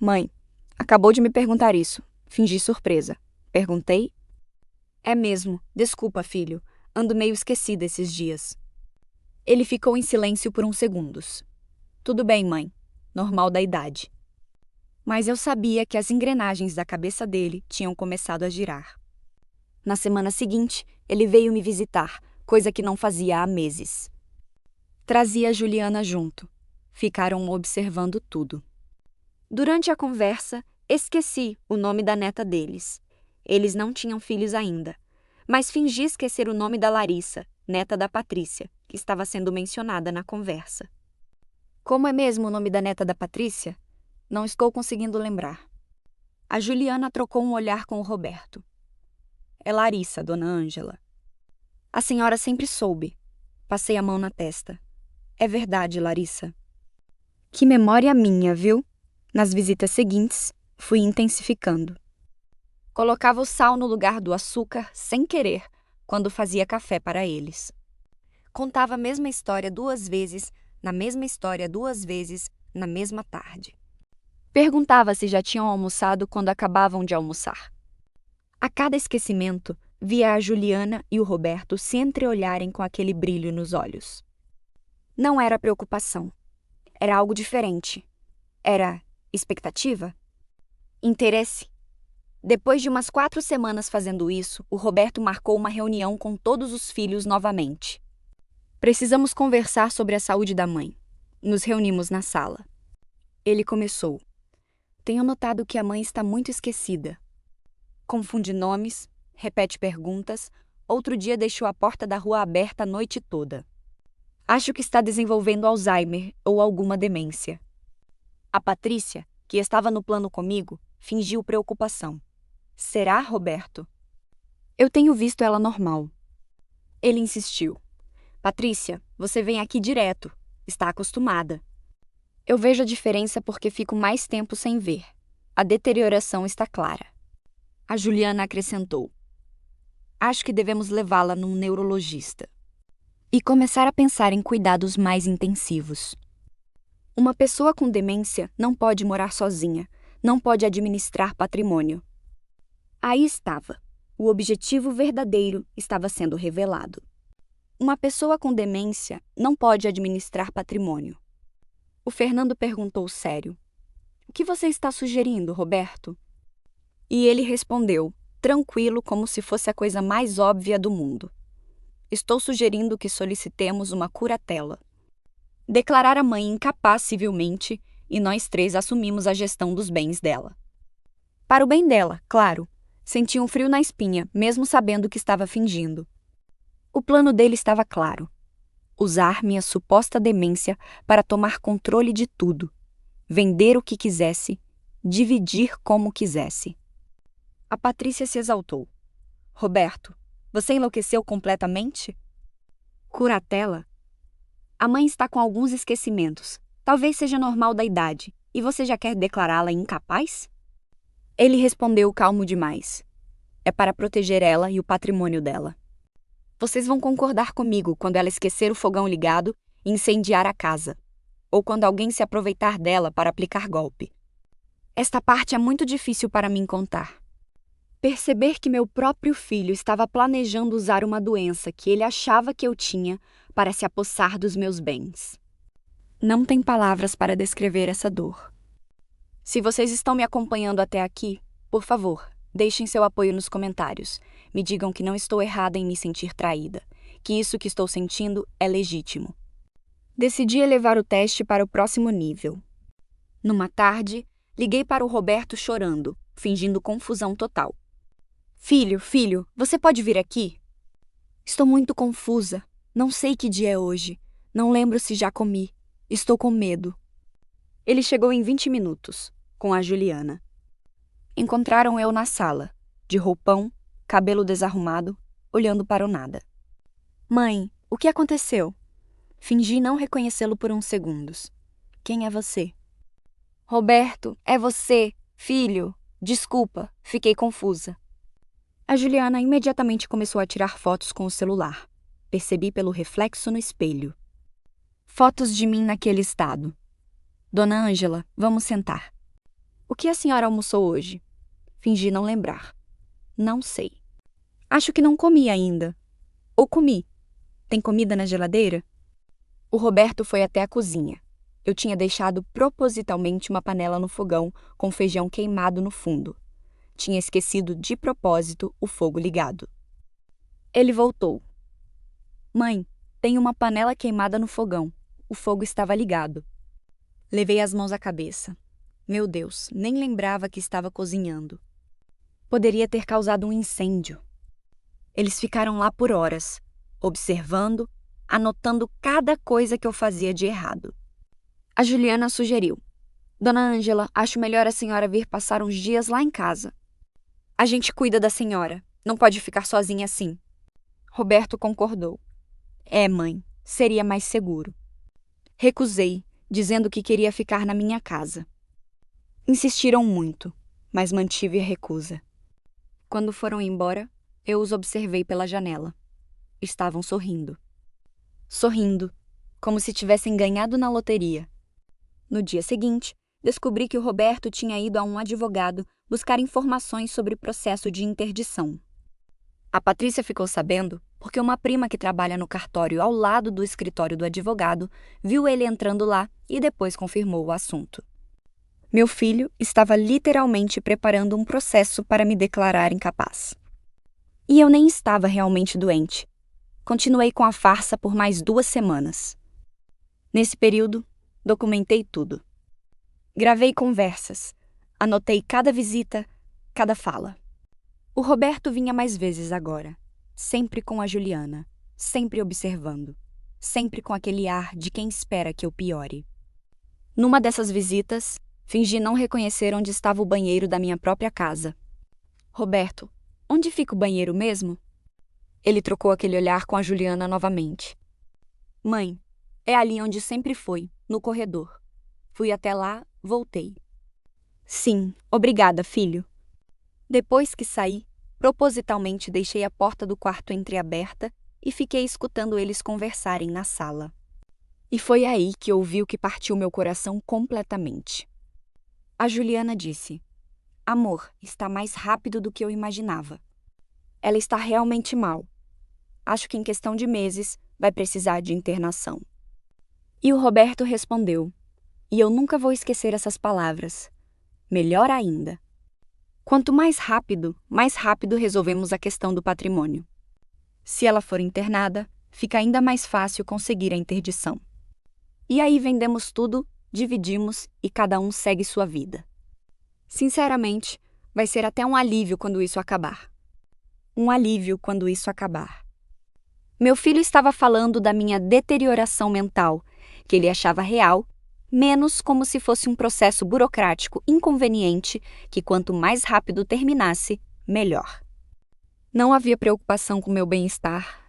Mãe, acabou de me perguntar isso. Fingi surpresa. Perguntei. É mesmo. Desculpa, filho. Ando meio esquecida esses dias. Ele ficou em silêncio por uns segundos. Tudo bem, mãe. Normal da idade. Mas eu sabia que as engrenagens da cabeça dele tinham começado a girar. Na semana seguinte, ele veio me visitar, coisa que não fazia há meses. Trazia a Juliana junto. Ficaram observando tudo. Durante a conversa, esqueci o nome da neta deles. Eles não tinham filhos ainda, mas fingi esquecer o nome da Larissa, neta da Patrícia, que estava sendo mencionada na conversa. Como é mesmo o nome da neta da Patrícia? Não estou conseguindo lembrar. A Juliana trocou um olhar com o Roberto. É Larissa, dona Ângela. A senhora sempre soube. Passei a mão na testa. É verdade, Larissa. Que memória minha, viu? Nas visitas seguintes, fui intensificando. Colocava o sal no lugar do açúcar sem querer, quando fazia café para eles. Contava a mesma história 2 vezes, na mesma história 2 vezes, na mesma tarde. Perguntava se já tinham almoçado quando acabavam de almoçar. A cada esquecimento, via a Juliana e o Roberto se entreolharem com aquele brilho nos olhos. Não era preocupação. Era algo diferente. Era expectativa? Interesse? Depois de umas 4 semanas fazendo isso, o Roberto marcou uma reunião com todos os filhos novamente. Precisamos conversar sobre a saúde da mãe. Nos reunimos na sala. Ele começou. Tenho notado que a mãe está muito esquecida. Confunde nomes, repete perguntas, outro dia deixou a porta da rua aberta a noite toda. Acho que está desenvolvendo Alzheimer ou alguma demência. A Patrícia, que estava no plano comigo, fingiu preocupação. Será, Roberto? Eu tenho visto ela normal. Ele insistiu. Patrícia, você vem aqui direto. Está acostumada. Eu vejo a diferença porque fico mais tempo sem ver. A deterioração está clara. A Juliana acrescentou. Acho que devemos levá-la num neurologista. E começar a pensar em cuidados mais intensivos. Uma pessoa com demência não pode morar sozinha, não pode administrar patrimônio. Aí estava. O objetivo verdadeiro estava sendo revelado. Uma pessoa com demência não pode administrar patrimônio. O Fernando perguntou sério. O que você está sugerindo, Roberto? E ele respondeu, tranquilo como se fosse a coisa mais óbvia do mundo. Estou sugerindo que solicitemos uma curatela. Declarar a mãe incapaz civilmente e nós três assumimos a gestão dos bens dela. Para o bem dela, claro. Senti um frio na espinha, mesmo sabendo que estava fingindo. O plano dele estava claro. Usar minha suposta demência para tomar controle de tudo. Vender o que quisesse, dividir como quisesse. A Patrícia se exaltou. Roberto, você enlouqueceu completamente? Curatela? A mãe está com alguns esquecimentos. Talvez seja normal da idade. E você já quer declará-la incapaz? Ele respondeu calmo demais. É para proteger ela e o patrimônio dela. Vocês vão concordar comigo quando ela esquecer o fogão ligado e incendiar a casa. Ou quando alguém se aproveitar dela para aplicar golpe. Esta parte é muito difícil para mim contar. Perceber que meu próprio filho estava planejando usar uma doença que ele achava que eu tinha para se apossar dos meus bens. Não tem palavras para descrever essa dor. Se vocês estão me acompanhando até aqui, por favor, deixem seu apoio nos comentários. Me digam que não estou errada em me sentir traída, que isso que estou sentindo é legítimo. Decidi elevar o teste para o próximo nível. Numa tarde, liguei para o Roberto chorando, fingindo confusão total. Filho, você pode vir aqui? Estou muito confusa. Não sei que dia é hoje. Não lembro se já comi. Estou com medo. Ele chegou em 20 minutos, com a Juliana. Encontraram eu na sala, de roupão, cabelo desarrumado, olhando para o nada. Mãe, o que aconteceu? Fingi não reconhecê-lo por uns segundos. Quem é você? Roberto, é você, filho. Desculpa, fiquei confusa. A Juliana imediatamente começou a tirar fotos com o celular. Percebi pelo reflexo no espelho. Fotos de mim naquele estado. Dona Ângela, vamos sentar. O que a senhora almoçou hoje? Fingi não lembrar. Não sei. Acho que não comi ainda. Ou comi. Tem comida na geladeira? O Roberto foi até a cozinha. Eu tinha deixado propositalmente uma panela no fogão com feijão queimado no fundo. Tinha esquecido de propósito o fogo ligado. Ele voltou. Mãe, tem uma panela queimada no fogão. O fogo estava ligado. Levei as mãos à cabeça. Meu Deus, nem lembrava que estava cozinhando. Poderia ter causado um incêndio. Eles ficaram lá por horas, observando, anotando cada coisa que eu fazia de errado. A Juliana sugeriu. Dona Ângela, acho melhor a senhora vir passar uns dias lá em casa. A gente cuida da senhora. Não pode ficar sozinha assim. Roberto concordou. É, mãe, seria mais seguro. Recusei, dizendo que queria ficar na minha casa. Insistiram muito, mas mantive a recusa. Quando foram embora, eu os observei pela janela. Estavam sorrindo. Sorrindo, como se tivessem ganhado na loteria. No dia seguinte, descobri que o Roberto tinha ido a um advogado buscar informações sobre o processo de interdição. A Patrícia ficou sabendo porque uma prima que trabalha no cartório ao lado do escritório do advogado viu ele entrando lá e depois confirmou o assunto. Meu filho estava literalmente preparando um processo para me declarar incapaz. E eu nem estava realmente doente. Continuei com a farsa por mais 2 semanas. Nesse período, documentei tudo. Gravei conversas. Anotei cada visita, cada fala. O Roberto vinha mais vezes agora, sempre com a Juliana, sempre observando, sempre com aquele ar de quem espera que eu piore. Numa dessas visitas, fingi não reconhecer onde estava o banheiro da minha própria casa. Roberto, onde fica o banheiro mesmo? Ele trocou aquele olhar com a Juliana novamente. Mãe, é ali onde sempre foi, no corredor. Fui até lá, voltei. Sim, obrigada, filho. Depois que saí, propositalmente deixei a porta do quarto entreaberta e fiquei escutando eles conversarem na sala. E foi aí que ouvi o que partiu meu coração completamente. A Juliana disse: Amor, está mais rápido do que eu imaginava. Ela está realmente mal. Acho que em questão de meses vai precisar de internação. E o Roberto respondeu: E eu nunca vou esquecer essas palavras. Melhor ainda. Quanto mais rápido resolvemos a questão do patrimônio. Se ela for internada, fica ainda mais fácil conseguir a interdição. E aí vendemos tudo, dividimos e cada um segue sua vida. Sinceramente, vai ser até um alívio quando isso acabar. Um alívio quando isso acabar. Meu filho estava falando da minha deterioração mental, que ele achava real, menos como se fosse um processo burocrático inconveniente que quanto mais rápido terminasse, melhor. Não havia preocupação com meu bem-estar,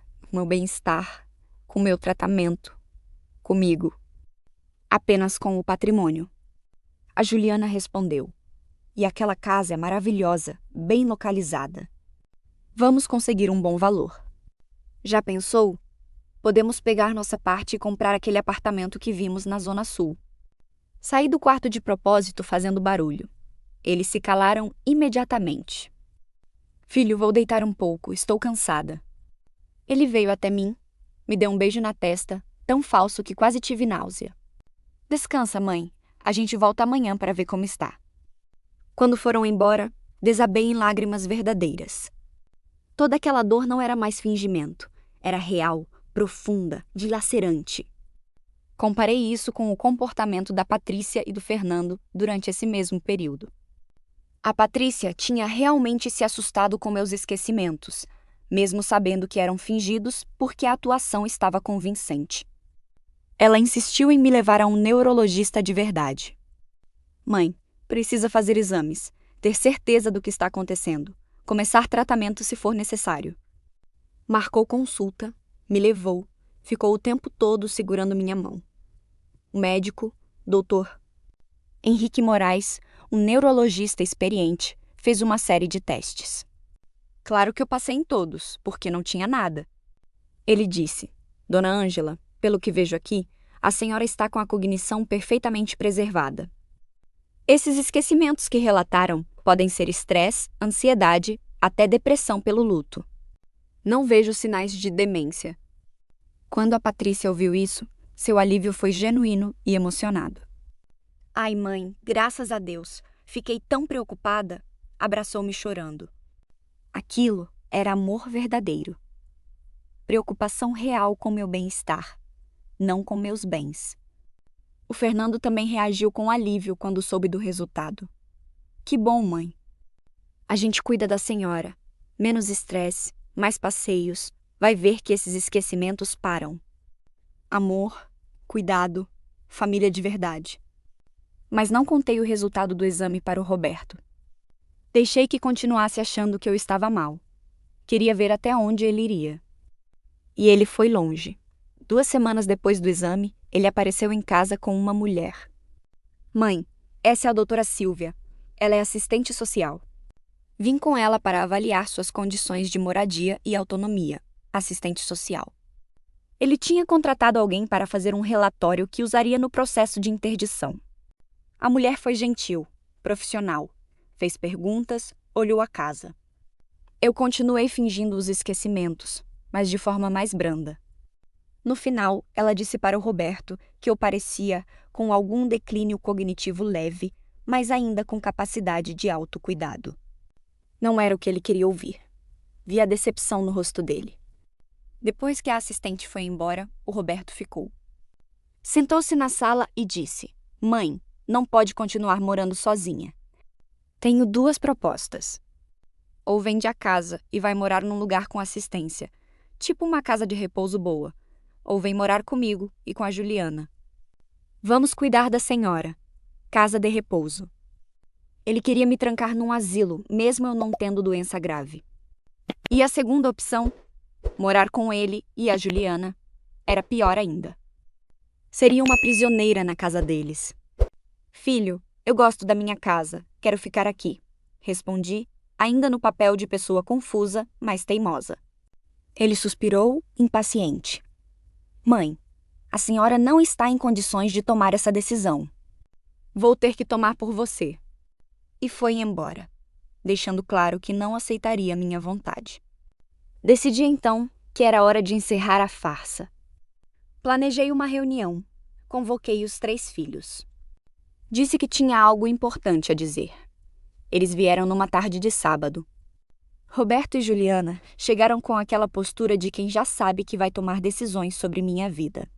com meu tratamento, comigo. Apenas com o patrimônio. A Juliana respondeu: E aquela casa é maravilhosa, bem localizada. Vamos conseguir um bom valor. Já pensou? Podemos pegar nossa parte e comprar aquele apartamento que vimos na Zona Sul. Saí do quarto de propósito fazendo barulho. Eles se calaram imediatamente. Filho, vou deitar um pouco, estou cansada. Ele veio até mim, me deu um beijo na testa, tão falso que quase tive náusea. Descansa, mãe. A gente volta amanhã para ver como está. Quando foram embora, desabei em lágrimas verdadeiras. Toda aquela dor não era mais fingimento. Era real, profunda, dilacerante. Comparei isso com o comportamento da Patrícia e do Fernando durante esse mesmo período. A Patrícia tinha realmente se assustado com meus esquecimentos, mesmo sabendo que eram fingidos porque a atuação estava convincente. Ela insistiu em me levar a um neurologista de verdade. Mãe, precisa fazer exames, ter certeza do que está acontecendo, começar tratamento se for necessário. Marcou consulta, me levou, ficou o tempo todo segurando minha mão. O médico, Dr. Henrique Moraes, um neurologista experiente, fez uma série de testes. Claro que eu passei em todos, porque não tinha nada. Ele disse: Dona Ângela, pelo que vejo aqui, a senhora está com a cognição perfeitamente preservada. Esses esquecimentos que relataram podem ser estresse, ansiedade, até depressão pelo luto. Não vejo sinais de demência. Quando a Patrícia ouviu isso, seu alívio foi genuíno e emocionado. Ai, mãe, graças a Deus, fiquei tão preocupada, abraçou-me chorando. Aquilo era amor verdadeiro. Preocupação real com meu bem-estar, não com meus bens. O Fernando também reagiu com alívio quando soube do resultado. Que bom, mãe. A gente cuida da senhora. Menos estresse, mais passeios. Vai ver que esses esquecimentos param. Amor, cuidado, família de verdade. Mas não contei o resultado do exame para o Roberto. Deixei que continuasse achando que eu estava mal. Queria ver até onde ele iria. E ele foi longe. 2 semanas depois do exame, ele apareceu em casa com uma mulher. Mãe, essa é a doutora Silvia. Ela é assistente social. Vim com ela para avaliar suas condições de moradia e autonomia. Assistente social. Ele tinha contratado alguém para fazer um relatório que usaria no processo de interdição. A mulher foi gentil, profissional, fez perguntas, olhou a casa. Eu continuei fingindo os esquecimentos, mas de forma mais branda. No final, ela disse para o Roberto que eu parecia com algum declínio cognitivo leve, mas ainda com capacidade de autocuidado. Não era o que ele queria ouvir. Vi a decepção no rosto dele. Depois que a assistente foi embora, o Roberto ficou. Sentou-se na sala e disse: Mãe, não pode continuar morando sozinha. Tenho 2 propostas. Ou vende a casa e vai morar num lugar com assistência, tipo uma casa de repouso boa, ou vem morar comigo e com a Juliana. Vamos cuidar da senhora. Casa de repouso. Ele queria me trancar num asilo, mesmo eu não tendo doença grave. E a segunda opção, morar com ele e a Juliana, era pior ainda. Seria uma prisioneira na casa deles. Filho, eu gosto da minha casa, quero ficar aqui, respondi, ainda no papel de pessoa confusa, mas teimosa. Ele suspirou, impaciente. Mãe, a senhora não está em condições de tomar essa decisão. Vou ter que tomar por você. E foi embora, deixando claro que não aceitaria minha vontade. Decidi então que era hora de encerrar a farsa. Planejei uma reunião. Convoquei os 3 filhos. Disse que tinha algo importante a dizer. Eles vieram numa tarde de sábado. Roberto e Juliana chegaram com aquela postura de quem já sabe que vai tomar decisões sobre minha vida.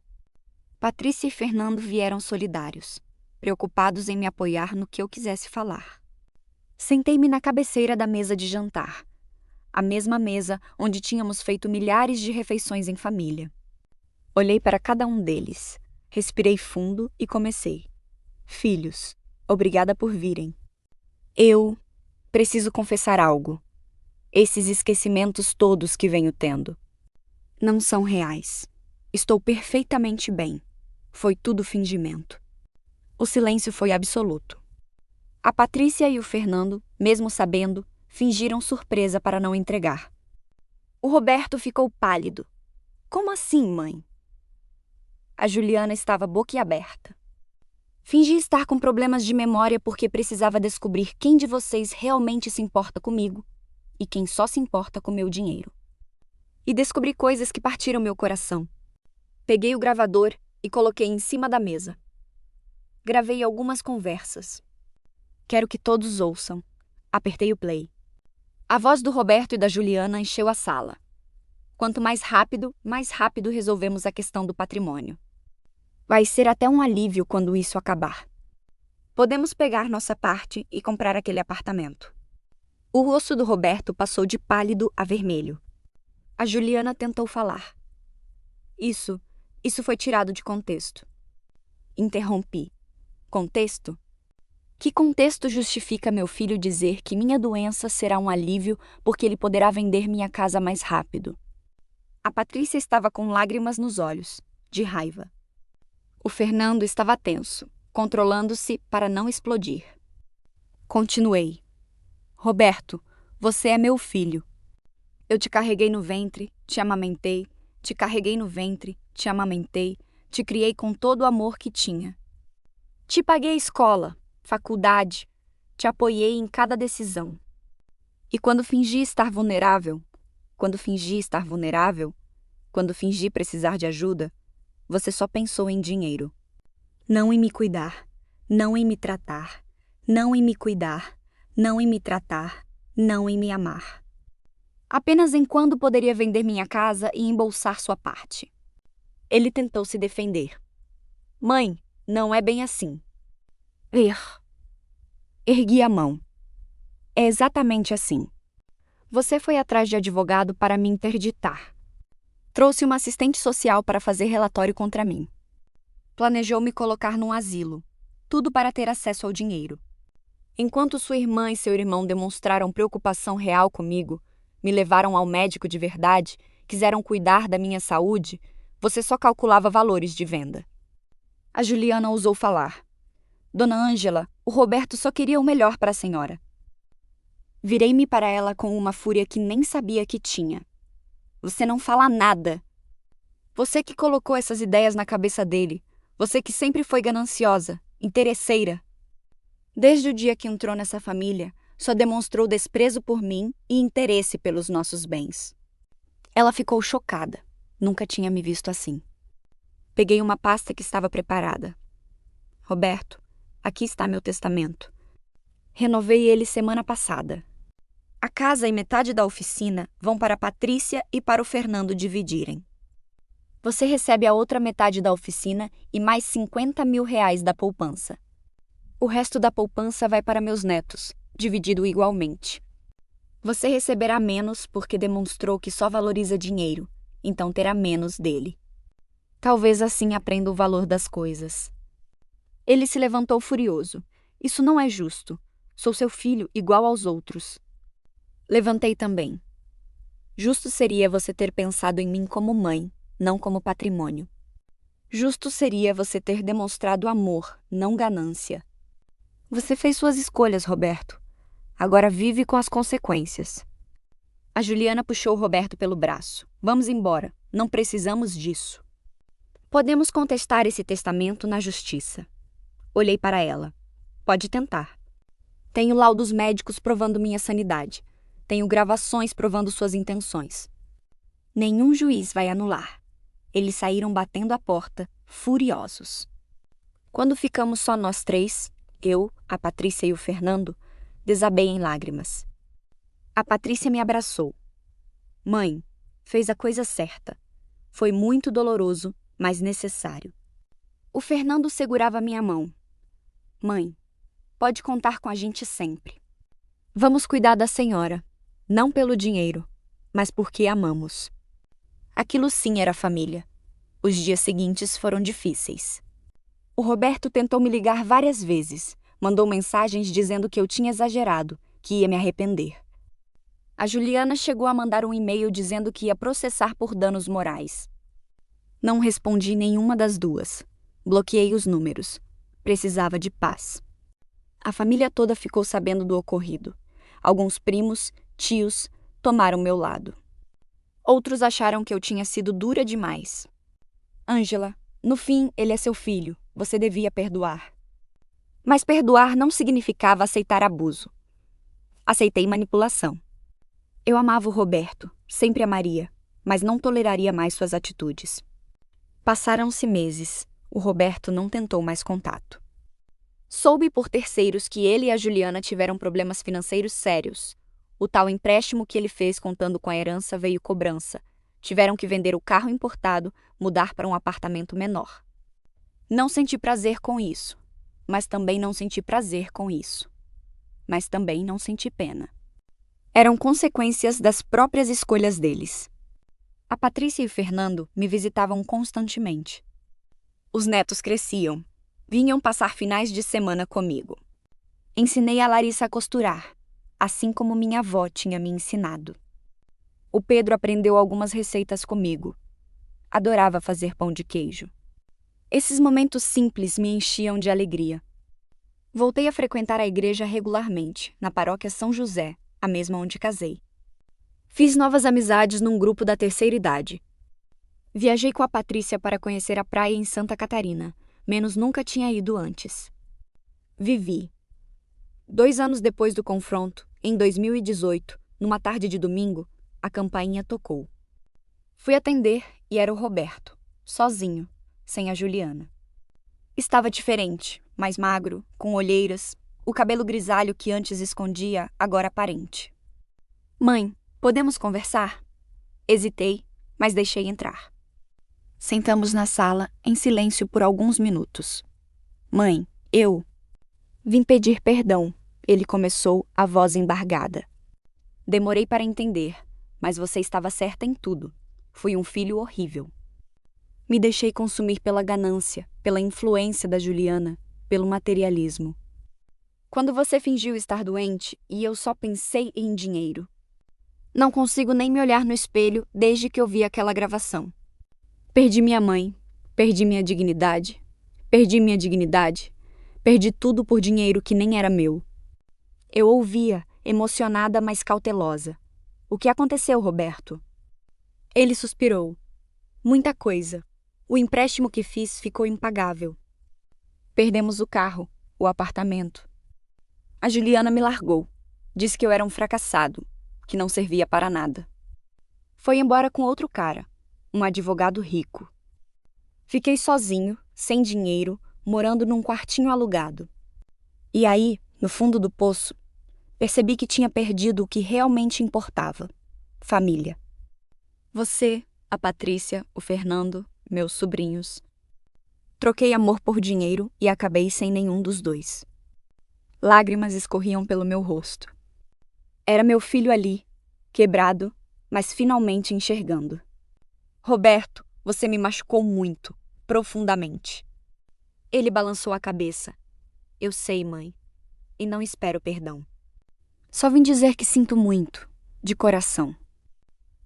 Patrícia e Fernando vieram solidários, preocupados em me apoiar no que eu quisesse falar. Sentei-me na cabeceira da mesa de jantar, a mesma mesa onde tínhamos feito milhares de refeições em família. Olhei para cada um deles, respirei fundo e comecei. Filhos, obrigada por virem. Eu preciso confessar algo. Esses esquecimentos todos que venho tendo não são reais. Estou perfeitamente bem. Foi tudo fingimento. O silêncio foi absoluto. A Patrícia e o Fernando, mesmo sabendo, fingiram surpresa para não entregar. O Roberto ficou pálido. Como assim, mãe? A Juliana estava boquiaberta. Fingi estar com problemas de memória porque precisava descobrir quem de vocês realmente se importa comigo e quem só se importa com meu dinheiro. E descobri coisas que partiram meu coração. Peguei o gravador e coloquei em cima da mesa. Gravei algumas conversas. Quero que todos ouçam. Apertei o play. A voz do Roberto e da Juliana encheu a sala. Quanto mais rápido resolvemos a questão do patrimônio. Vai ser até um alívio quando isso acabar. Podemos pegar nossa parte e comprar aquele apartamento. O rosto do Roberto passou de pálido a vermelho. A Juliana tentou falar. Isso foi tirado de contexto. Interrompi. Contexto? Que contexto justifica meu filho dizer que minha doença será um alívio porque ele poderá vender minha casa mais rápido? A Patrícia estava com lágrimas nos olhos, de raiva. O Fernando estava tenso, controlando-se para não explodir. Continuei. Roberto, você é meu filho. Eu te carreguei no ventre, te amamentei, te carreguei no ventre, te amamentei, te criei com todo o amor que tinha. Te paguei escola, faculdade, te apoiei em cada decisão. E quando fingi precisar de ajuda, você só pensou em dinheiro. Não em me cuidar, não em me tratar, não em me cuidar, não em me tratar, não em me amar. Apenas em quando poderia vender minha casa e embolsar sua parte. Ele tentou se defender. Mãe, não é bem assim. Ergui a mão. É exatamente assim. Você foi atrás de advogado para me interditar. Trouxe uma assistente social para fazer relatório contra mim. Planejou me colocar num asilo. Tudo para ter acesso ao dinheiro. Enquanto sua irmã e seu irmão demonstraram preocupação real comigo, me levaram ao médico de verdade, quiseram cuidar da minha saúde, você só calculava valores de venda. A Juliana ousou falar. Dona Ângela, o Roberto só queria o melhor para a senhora. Virei-me para ela com uma fúria que nem sabia que tinha. Você não fala nada. Você que colocou essas ideias na cabeça dele. Você que sempre foi gananciosa, interesseira. Desde o dia que entrou nessa família, só demonstrou desprezo por mim e interesse pelos nossos bens. Ela ficou chocada. Nunca tinha me visto assim. Peguei uma pasta que estava preparada. Roberto, aqui está meu testamento. Renovei ele semana passada. A casa e metade da oficina vão para a Patrícia e para o Fernando dividirem. Você recebe a outra metade da oficina e mais 50 mil reais da poupança. O resto da poupança vai para meus netos, dividido igualmente. Você receberá menos porque demonstrou que só valoriza dinheiro, então terá menos dele. Talvez assim aprenda o valor das coisas. Ele se levantou furioso. Isso não é justo. Sou seu filho igual aos outros. Levantei também. Justo seria você ter pensado em mim como mãe, não como patrimônio. Justo seria você ter demonstrado amor, não ganância. Você fez suas escolhas, Roberto. Agora vive com as consequências. A Juliana puxou Roberto pelo braço. Vamos embora. Não precisamos disso. Podemos contestar esse testamento na justiça. Olhei para ela. Pode tentar. Tenho laudos médicos provando minha sanidade. Tenho gravações provando suas intenções. Nenhum juiz vai anular. Eles saíram batendo a porta, furiosos. Quando ficamos só nós três, eu, a Patrícia e o Fernando, desabei em lágrimas. A Patrícia me abraçou. Mãe, fez a coisa certa. Foi muito doloroso, mas necessário. O Fernando segurava minha mão. Mãe, pode contar com a gente sempre. Vamos cuidar da senhora, não pelo dinheiro, mas porque amamos. Aquilo sim era família. Os dias seguintes foram difíceis. O Roberto tentou me ligar várias vezes, mandou mensagens dizendo que eu tinha exagerado, que ia me arrepender. A Juliana chegou a mandar um e-mail dizendo que ia processar por danos morais. Não respondi nenhuma das duas. Bloqueei os números. Precisava de paz. A família toda ficou sabendo do ocorrido. Alguns primos, tios, tomaram meu lado. Outros acharam que eu tinha sido dura demais. Ângela, no fim, ele é seu filho. Você devia perdoar. Mas perdoar não significava aceitar abuso. Aceitei manipulação. Eu amava o Roberto, sempre amaria, mas não toleraria mais suas atitudes. Passaram-se meses. O Roberto não tentou mais contato. Soube por terceiros que ele e a Juliana tiveram problemas financeiros sérios. O tal empréstimo que ele fez contando com a herança veio cobrança. Tiveram que vender o carro importado, mudar para um apartamento menor. Não senti prazer com isso, mas também não senti prazer com isso. Mas também não senti pena. Eram consequências das próprias escolhas deles. A Patrícia e o Fernando me visitavam constantemente. Os netos cresciam. Vinham passar finais de semana comigo. Ensinei a Larissa a costurar, assim como minha avó tinha me ensinado. O Pedro aprendeu algumas receitas comigo. Adorava fazer pão de queijo. Esses momentos simples me enchiam de alegria. Voltei a frequentar a igreja regularmente, na paróquia São José, a mesma onde casei. Fiz novas amizades num grupo da terceira idade. Viajei com a Patrícia para conhecer a praia em Santa Catarina, menos nunca tinha ido antes. Vivi. 2 anos depois do confronto, em 2018, numa tarde de domingo, a campainha tocou. Fui atender e era o Roberto, sozinho, sem a Juliana. Estava diferente, mais magro, com olheiras, o cabelo grisalho que antes escondia, agora aparente. Mãe, podemos conversar? Hesitei, mas deixei entrar. Sentamos na sala, em silêncio por alguns minutos. Mãe, eu... Vim pedir perdão, ele começou, a voz embargada. Demorei para entender, mas você estava certa em tudo. Fui um filho horrível. Me deixei consumir pela ganância, pela influência da Juliana, pelo materialismo. Quando você fingiu estar doente e eu só pensei em dinheiro. Não consigo nem me olhar no espelho desde que eu vi aquela gravação. Perdi minha mãe, perdi minha dignidade, perdi tudo por dinheiro que nem era meu. Eu ouvia, emocionada, mas cautelosa. O que aconteceu, Roberto? Ele suspirou. Muita coisa. O empréstimo que fiz ficou impagável. Perdemos o carro, o apartamento. A Juliana me largou. Disse que eu era um fracassado, que não servia para nada. Foi embora com outro cara, um advogado rico. Fiquei sozinho, sem dinheiro, morando num quartinho alugado. E aí, no fundo do poço, percebi que tinha perdido o que realmente importava: família. Você, a Patrícia, o Fernando, meus sobrinhos. Troquei amor por dinheiro e acabei sem nenhum dos dois. Lágrimas escorriam pelo meu rosto. Era meu filho ali, quebrado, mas finalmente enxergando. Roberto, você me machucou muito, profundamente. Ele balançou a cabeça. Eu sei, mãe, e não espero perdão. Só vim dizer que sinto muito, de coração.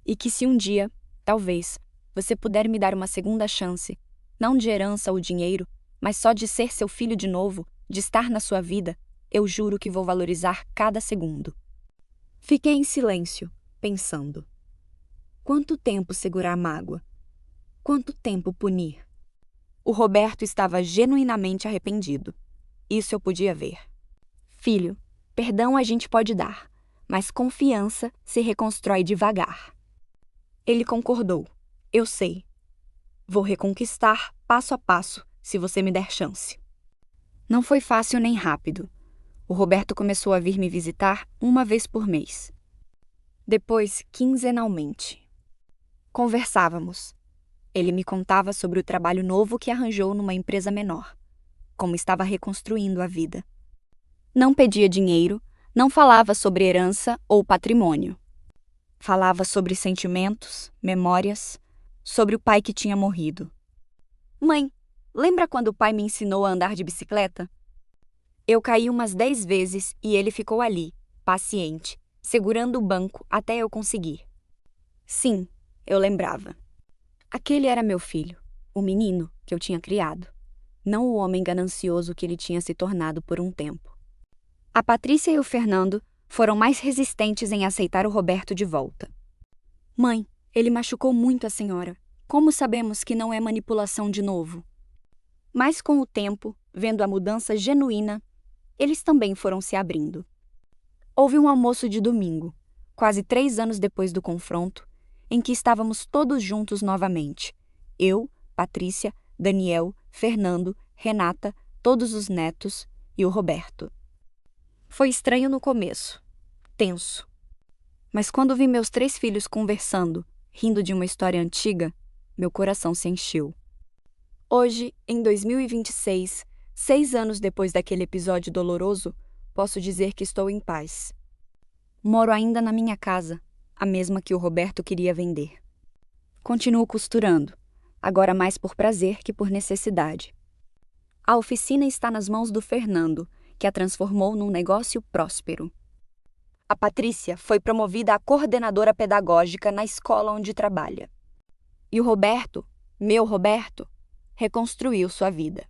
E que se um dia, talvez, você puder me dar uma segunda chance, não de herança ou dinheiro, mas só de ser seu filho de novo, de estar na sua vida, eu juro que vou valorizar cada segundo. Fiquei em silêncio, pensando. Quanto tempo segurar a mágoa? Quanto tempo punir? O Roberto estava genuinamente arrependido. Isso eu podia ver. Filho, perdão a gente pode dar, mas confiança se reconstrói devagar. Ele concordou. Eu sei. Vou reconquistar passo a passo, se você me der chance. Não foi fácil nem rápido. O Roberto começou a vir me visitar uma vez por mês. Depois, quinzenalmente. Conversávamos. Ele me contava sobre o trabalho novo que arranjou numa empresa menor, como estava reconstruindo a vida. Não pedia dinheiro, não falava sobre herança ou patrimônio. Falava sobre sentimentos, memórias, sobre o pai que tinha morrido. Mãe, lembra quando o pai me ensinou a andar de bicicleta? Eu caí umas 10 vezes e ele ficou ali, paciente, segurando o banco até eu conseguir. Sim, eu lembrava. Aquele era meu filho, o menino que eu tinha criado, não o homem ganancioso que ele tinha se tornado por um tempo. A Patrícia e o Fernando foram mais resistentes em aceitar o Roberto de volta. Mãe, ele machucou muito a senhora. Como sabemos que não é manipulação de novo? Mas com o tempo, vendo a mudança genuína, eles também foram se abrindo. Houve um almoço de domingo, quase 3 anos depois do confronto, em que estávamos todos juntos novamente. Eu, Patrícia, Daniel, Fernando, Renata, todos os netos e o Roberto. Foi estranho no começo, tenso. Mas quando vi meus 3 filhos conversando, rindo de uma história antiga, meu coração se encheu. Hoje, em 2026, 6 anos depois daquele episódio doloroso, posso dizer que estou em paz. Moro ainda na minha casa, a mesma que o Roberto queria vender. Continuo costurando, agora mais por prazer que por necessidade. A oficina está nas mãos do Fernando, que a transformou num negócio próspero. A Patrícia foi promovida a coordenadora pedagógica na escola onde trabalha. E o Roberto, meu Roberto, reconstruiu sua vida.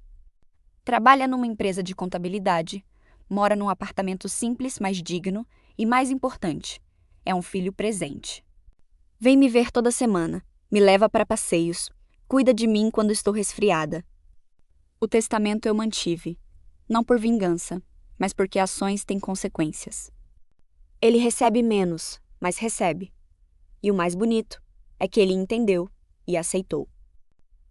Trabalha numa empresa de contabilidade, mora num apartamento simples, mas digno, e mais importante, é um filho presente. Vem me ver toda semana, me leva para passeios, cuida de mim quando estou resfriada. O testamento eu mantive, não por vingança, mas porque ações têm consequências. Ele recebe menos, mas recebe. E o mais bonito é que ele entendeu e aceitou.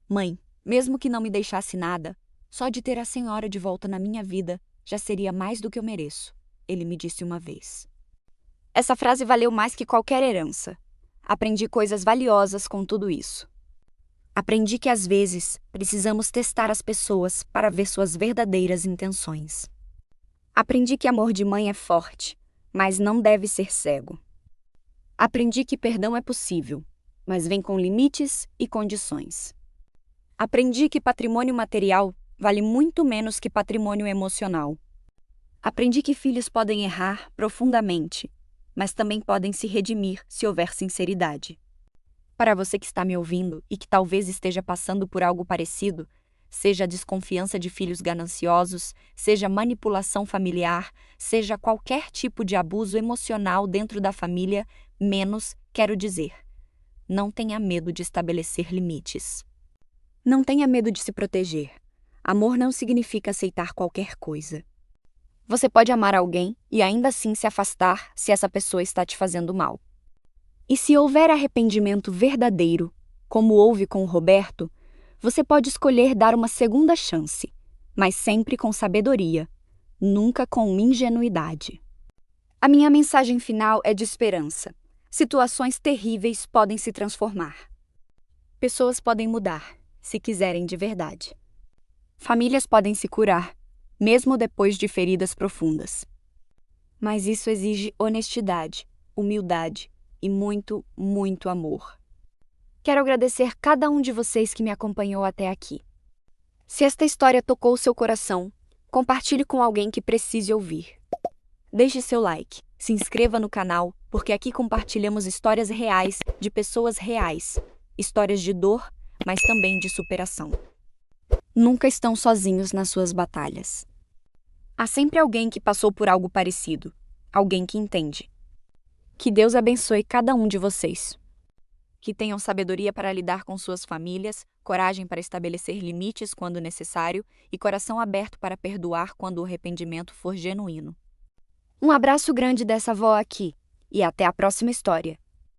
Mãe, mesmo que não me deixasse nada, só de ter a senhora de volta na minha vida já seria mais do que eu mereço, ele me disse uma vez. Essa frase valeu mais que qualquer herança. Aprendi coisas valiosas com tudo isso. Aprendi que às vezes precisamos testar as pessoas para ver suas verdadeiras intenções. Aprendi que amor de mãe é forte, mas não deve ser cego. Aprendi que perdão é possível, mas vem com limites e condições. Aprendi que patrimônio material vale muito menos que patrimônio emocional. Aprendi que filhos podem errar profundamente, mas também podem se redimir se houver sinceridade. Para você que está me ouvindo e que talvez esteja passando por algo parecido, seja a desconfiança de filhos gananciosos, seja manipulação familiar, seja qualquer tipo de abuso emocional dentro da família, menos quero dizer: não tenha medo de estabelecer limites. Não tenha medo de se proteger. Amor não significa aceitar qualquer coisa. Você pode amar alguém e ainda assim se afastar se essa pessoa está te fazendo mal. E se houver arrependimento verdadeiro, como houve com o Roberto, você pode escolher dar uma segunda chance, mas sempre com sabedoria, nunca com ingenuidade. A minha mensagem final é de esperança. Situações terríveis podem se transformar. Pessoas podem mudar, se quiserem de verdade. Famílias podem se curar, mesmo depois de feridas profundas. Mas isso exige honestidade, humildade e muito, muito amor. Quero agradecer cada um de vocês que me acompanhou até aqui. Se esta história tocou seu coração, compartilhe com alguém que precise ouvir. Deixe seu like, se inscreva no canal, porque aqui compartilhamos histórias reais de pessoas reais, histórias de dor, mas também de superação. Nunca estão sozinhos nas suas batalhas. Há sempre alguém que passou por algo parecido, alguém que entende. Que Deus abençoe cada um de vocês. Que tenham sabedoria para lidar com suas famílias, coragem para estabelecer limites quando necessário e coração aberto para perdoar quando o arrependimento for genuíno. Um abraço grande dessa avó aqui e até a próxima história.